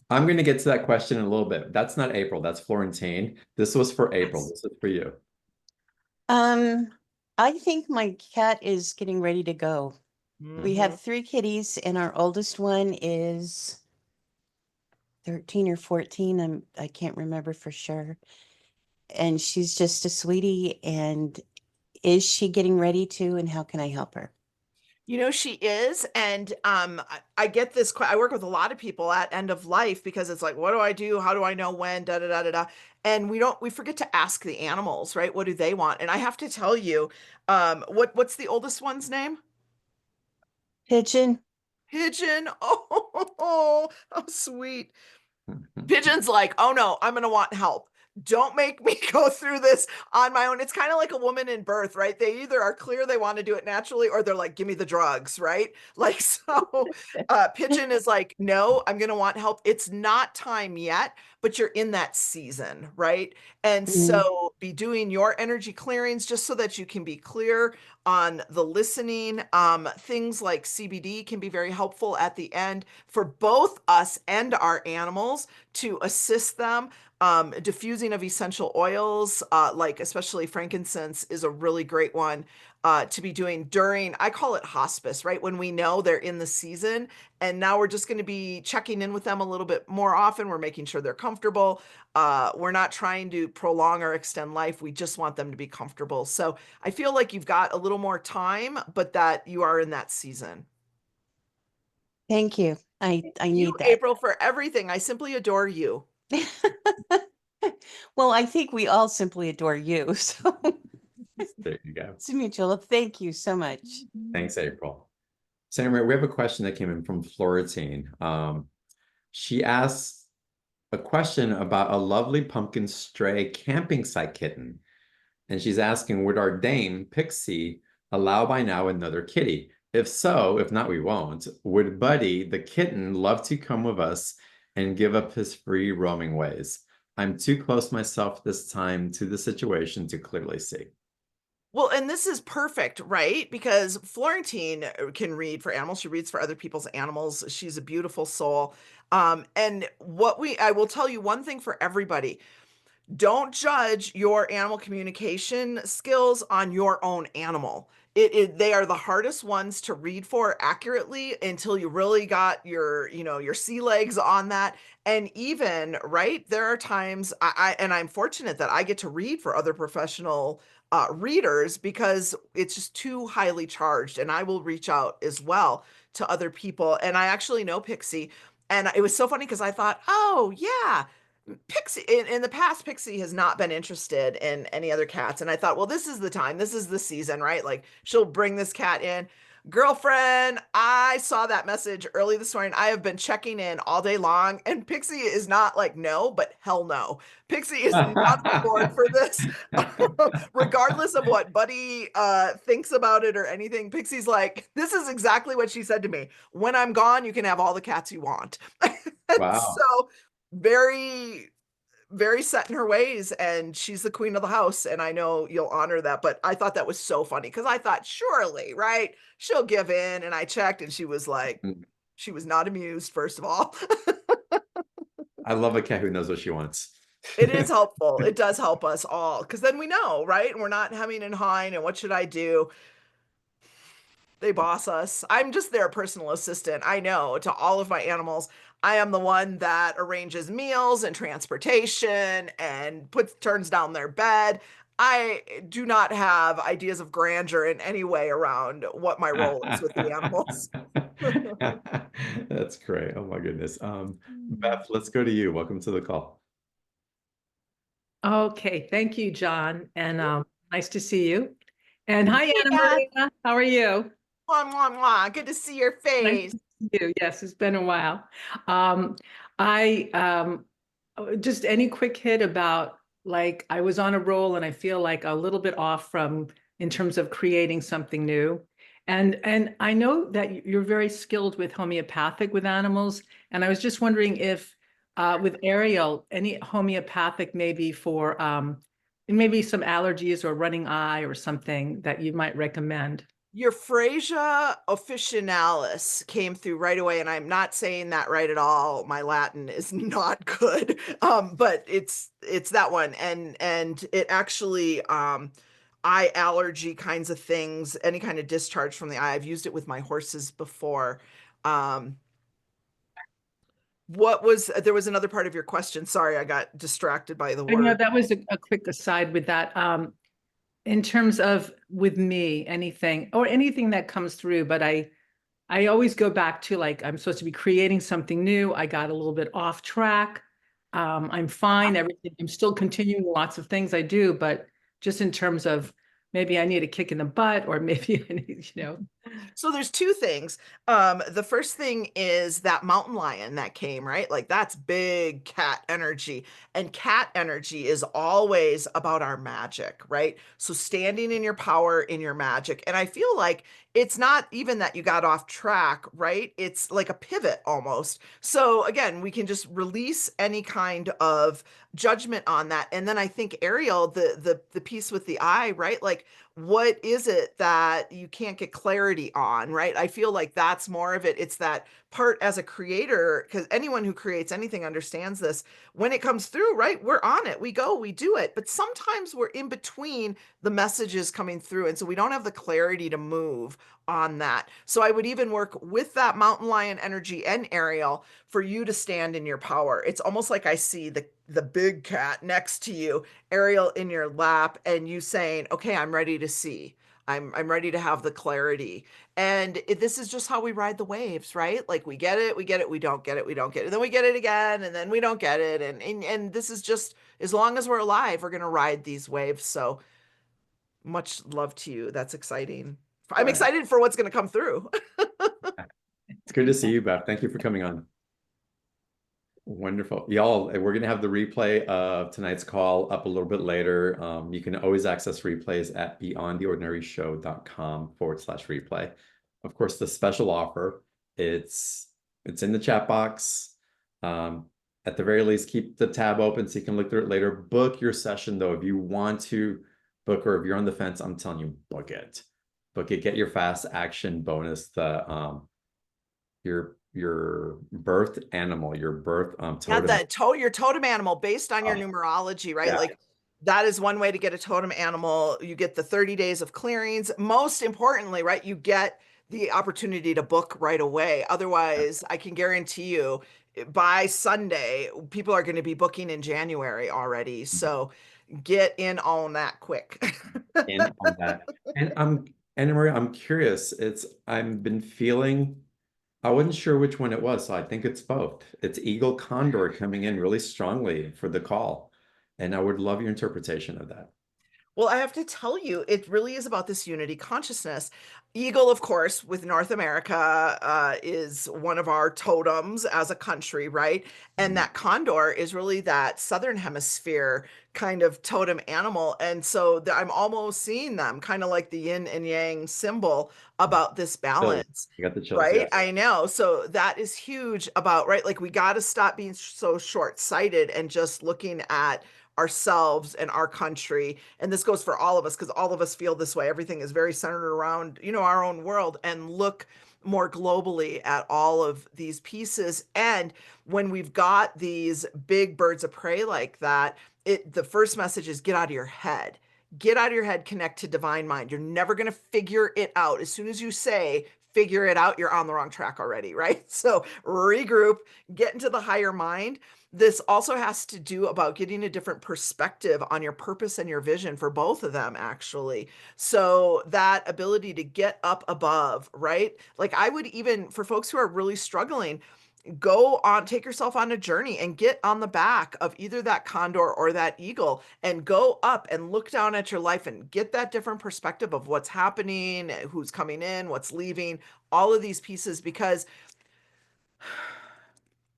I'm going to get to that question in a little bit. That's not April. That's Florentine. This was for April. Yes. This is for you. Um, I think my cat is getting ready to go. We Mhm. have 3 kitties, and our oldest one is 13 or 14. I can't remember for sure. And she's just a sweetie. And is she getting ready to? And how can I help her? She is, and I get this. I work with a lot of people at end of life because it's like, what do I do? How do I know when? Da da da da da. And we forget to ask the animals, right? What do they want? And I have to tell you, what's the oldest one's name? Pigeon? Pigeon. Oh, how sweet. Pigeon's like, oh no, I'm going to want help. Don't make me go through this on my own. It's kind of like a woman in birth, right? They either are clear they want to do it naturally or they're like, give me the drugs, right? Like, so Pigeon is like, no, I'm going to want help. It's not time yet, but you're in that season, right? And Mm, so be doing your energy clearings just so that you can be clear on the listening. Things like CBD can be very helpful at the end for both us and our animals to assist them. Diffusing of essential oils, like especially frankincense, is a really great one to be doing during, I call it hospice, right? When we know they're in the season. And now we're just going to be checking in with them a little bit more often. We're making sure they're comfortable. We're not trying to prolong or extend life. We just want them to be comfortable. So I feel like you've got a little more time, but that you are in that season. thank you. I You, need that. April, for everything. I simply adore you. Well, I think we all simply adore you. So There you go. it's mutual. Thank you so much. Thanks, April. Samara, we have a question that came in from Florentine. She asks a question about a lovely pumpkin stray camping site kitten. And she's asking, would our dame, Pixie, allow by now another kitty? If so, if not, we won't. Would Buddy, the kitten, love to come with us and give up his free roaming ways? I'm too close myself this time to the situation to clearly see. Well, and this is perfect, right? Because Florentine can read for animals. She reads for other people's animals. She's a beautiful soul. And I will tell you one thing for everybody. Don't judge your animal communication skills on your own animal. they are the hardest ones to read for accurately until you really got your sea legs on that. And even, right, there are times and I'm fortunate that I get to read for other professional readers because it's just too highly charged. And I will reach out as well to other people. And I actually know Pixie. And it was so funny because I thought, oh, yeah, Pixie in the past, Pixie has not been interested in any other cats. And I thought, well, this is the time, this is the season, right? Like she'll bring this cat in. Girlfriend, I saw that message early this morning. I have been checking in all day long, and Pixie is not like no, but hell no. Pixie is not on board for this. Regardless of what Buddy thinks about it or anything, Pixie's like, this is exactly what she said to me. When I'm gone, you can have all the cats you want. Wow. So very, very set in her ways, and she's the queen of the house, and I know you'll honor that. But I thought that was so funny because I thought, surely, right, she'll give in. And I checked, and she was like, Mm. she was not amused, first of all. I love a cat who knows what she wants. It is helpful. It does help us all because then we know, right? And we're not hemming and hawing, and what should I do? They boss us. I'm just their personal assistant. I know to all of my animals, I am the one that arranges meals and transportation and turns down their bed. I do not have ideas of grandeur in any way around what my role is with the animals. That's great. Oh my goodness. Beth, let's go to you. Welcome to the call. Okay, thank you, John, and nice to see you. And hi, Hey, Anna Beth. Maria. How are you? Mwah, mwah, mwah. Good to see your Nice face. to see you. Yes, it's been a while. I just any quick hit about like I was on a roll and I feel like a little bit off from in terms of creating something new. And I know that you're very skilled with homeopathic with animals, and I was just wondering if with Ariel, any homeopathic maybe for maybe some allergies or running eye or something that you might recommend. Euphrasia officinalis came through right away, and I'm not saying that right at all. My Latin is not good, but it's that one, and it actually eye allergy kinds of things, any kind of discharge from the eye. I've used it with my horses before. Um, there was another part of your question. Sorry, I got distracted by the I know word. that was a quick aside with that. In terms of with me, anything that comes through, but I always go back to like I'm supposed to be creating something new. I got a little bit off track. I'm fine, everything. I'm still continuing lots of things I do, but just in terms of maybe I need a kick in the butt, or maybe I need. So there's two things. The first thing is that mountain lion that came, right? Like that's big cat energy. And cat energy is always about our magic, right? So standing in your power, in your magic. And I feel like it's not even that you got off track, right? It's like a pivot almost. So again, we can just release any kind of judgment on that. And then I think Ariel, the piece with the eye, right? Like what is it that you can't get clarity on, right? I feel like that's more of it. It's that part as a creator, because anyone who creates anything understands this. When it comes through, right, we're on it, we go, we do it. But sometimes we're in between the messages coming through, and so we don't have the clarity to move on that. So I would even work with that mountain lion energy and Ariel for you to stand in your power. It's almost like I see the big cat next to you, Ariel in your lap, and you saying, okay, I'm ready to see. I'm ready to have the clarity. And this is just how we ride the waves, right? Like we get it, we get it, we don't get it, we don't get it. Then we get it again, and then we don't get it. And this is just, as long as we're alive, we're gonna ride these waves. So much love to you. That's exciting. I'm excited for what's gonna come through. It's good to see you, Beth. Thank you for coming on. Wonderful. Y'all, we're going to have the replay of tonight's call up a little bit later. You can always access replays at beyondtheordinaryshow.com/replay. Of course, the special offer, it's in the chat box. At the very least, keep the tab open so you can look through it later. Book your session, though. If you want to book, or if you're on the fence, I'm telling you, book it. Book it. Get your fast action bonus, the your birth animal, your birth totem. Yeah, your totem animal based on your numerology, right? Yeah. Like That is one way to get a totem animal. You get the 30 days of clearings. Most importantly, right, you get the opportunity to book right away. Otherwise, I can guarantee you by Sunday, people are going to be booking in January already. So get in on that quick. In on that. And Anna Maria, I'm curious. I've been feeling, I wasn't sure which one it was, so I think it's both. It's Eagle Condor coming in really strongly for the call. And I would love your interpretation of that. Well, I have to tell you, it really is about this unity consciousness. Eagle, of course, with North America, is one of our totems as a country, right? And that condor is really that Southern Hemisphere kind of totem animal. And so I'm almost seeing them kind of like the yin and yang symbol about this Chills. balance. You got the chills, Right. yes. I know. So that is huge about, right? Like we got to stop being so short-sighted and just looking at ourselves and our country. And this goes for all of us because all of us feel this way. Everything is very centered around, our own world, and look more globally at all of these pieces. And when we've got these big birds of prey like that, the first message is get out of your head. Get out of your head, connect to divine mind. You're never going to figure it out. As soon as you say figure it out, you're on the wrong track already, right? So regroup, get into the higher mind. This also has to do about getting a different perspective on your purpose and your vision for both of them, actually. So that ability to get up above, right? Like I would even, for folks who are really struggling, take yourself on a journey and get on the back of either that condor or that eagle and go up and look down at your life and get that different perspective of what's happening, who's coming in, what's leaving, all of these pieces, because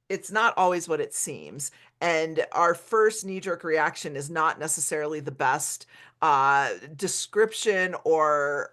it's not always what it seems. And our first knee-jerk reaction is not necessarily the best description, or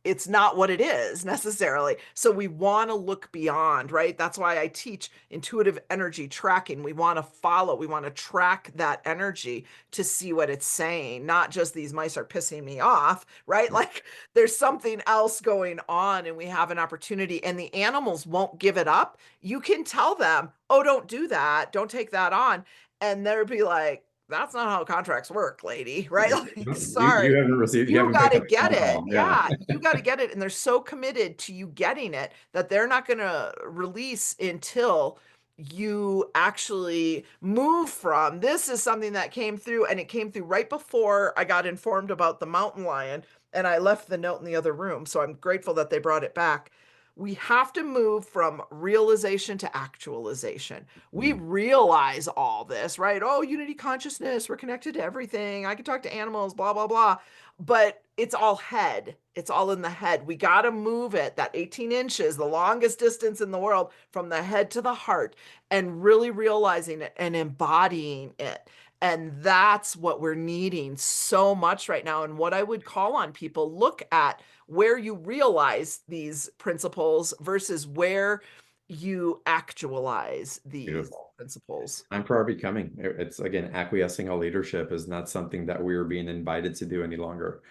it's not what it is necessarily. So we want to look beyond, right? That's why I teach intuitive energy tracking. We want to follow, we want to track that energy to see what it's saying, not just these mice are pissing me off, right? Like there's something else going on and we have an opportunity, and the animals won't give it up. You can tell them, oh, don't do that, don't take that on, and they'll be like, that's not how contracts work, lady, right? Like, You sorry, haven't received, you you haven't got picked to up the get phone it. call. Yeah, you got to get it. And they're so committed to you getting it that they're not going to release until you actually move from. This is something that came through, and it came through right before I got informed about the mountain lion, and I left the note in the other room. So I'm grateful that they brought it back. We have to move from realization to actualization. We realize all this, right? Oh, unity consciousness, we're connected to everything. I can talk to animals, blah, blah, blah. But it's all head. It's all in the head. We got to move it, that 18 inches, the longest distance in the world, from the head to the heart, and really realizing it and embodying it. And that's what we're needing so much right now. And what I would call on people, look at where you realize these principles versus where you actualize these Beautiful. principles. I'm for our becoming. It's again, acquiescing all leadership is not something that we are being invited to do any longer.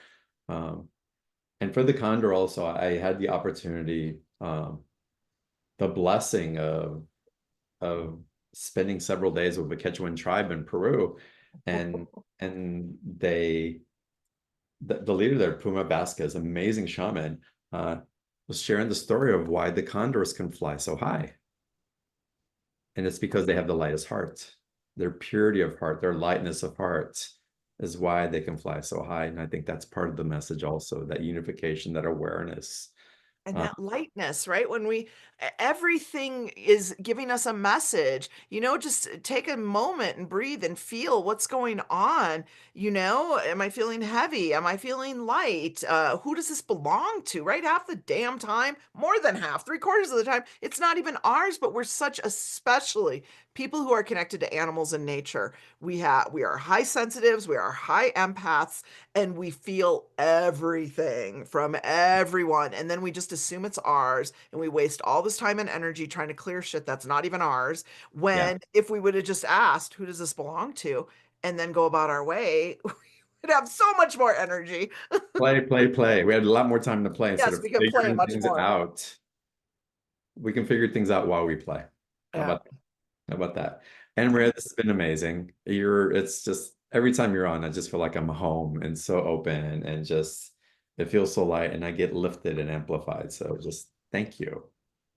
And for the condor also, I had the opportunity, the blessing of spending several days with the Quechuan tribe in Peru, and the leader there, Puma Vasquez, amazing shaman, was sharing the story of why the condors can fly so high. And it's because they have the lightest heart. Their purity of heart, their lightness of heart is why they can fly so high. And I think that's part of the message also, that unification, that awareness. And that lightness, right? When everything is giving us a message, just take a moment and breathe and feel what's going on. Am I feeling heavy? Am I feeling light? Who does this belong to, right? Half the damn time, more than half, 3/4 of the time, it's not even ours, but we're such, especially people who are connected to animals and nature. We are high sensitives, we are high empaths, and we feel everything from everyone. And then we just assume it's ours, and we waste all this time and energy trying to clear shit that's not even ours. When if we would have just asked, who does this belong to? And then go about our way, we'd have so much more energy. Play. We had a lot more time to play instead Yes, of we can play figuring much things more. out. We can figure things out while we play. How Yeah. about that? How about that? And Maria, this has been amazing. It's just every time you're on, I just feel like I'm home and so open and just it feels so light and I get lifted and amplified. So just thank you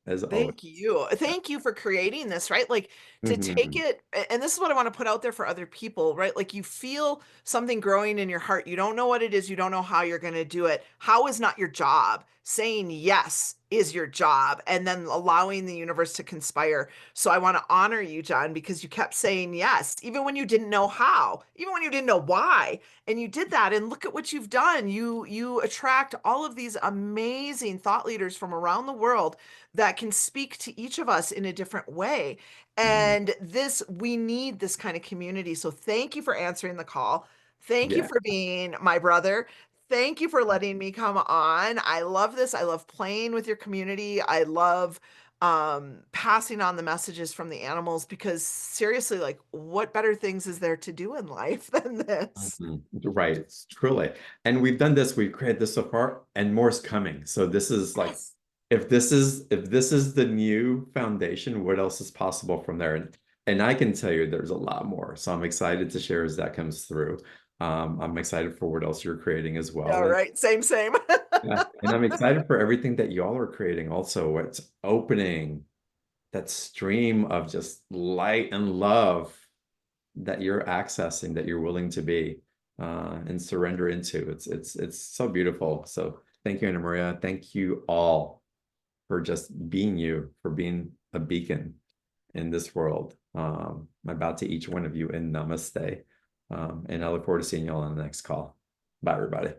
as always. Thank you. Thank you for creating this, right? Like to take Mhm. it, and this is what I want to put out there for other people, right? Like you feel something growing in your heart. You don't know what it is. You don't know how you're going to do it. How is not your job. Saying yes is your job, and then allowing the universe to conspire. So I want to honor you, John, because you kept saying yes, even when you didn't know how, even when you didn't know why. And you did that, and look at what you've done. You attract all of these amazing thought leaders from around the world that can speak to each of us in a different way. Mhm. And this, we need this kind of community. So thank you for answering the call. Thank you Yeah. for being my brother. Thank you for letting me come on. I love this. I love playing with your community. I love passing on the messages from the animals because seriously, like what better things is there to do in life than this? Mhm. Right, truly. And we've done this, we've created this so far, and more's coming. So this is like Yes. if this is the new foundation, what else is possible from there? And I can tell you there's a lot more. So I'm excited to share as that comes through. I'm excited for what else you're creating as All well. And right. Same, same. yeah, and I'm excited for everything that y'all are creating also. It's opening that stream of just light and love that you're accessing, that you're willing to be and surrender into. It's so beautiful. So thank you, Anna Maria. Thank you all for just being you, for being a beacon in this world. I bow to each one of you in namaste. And I look forward to seeing you all on the next call. Bye, everybody.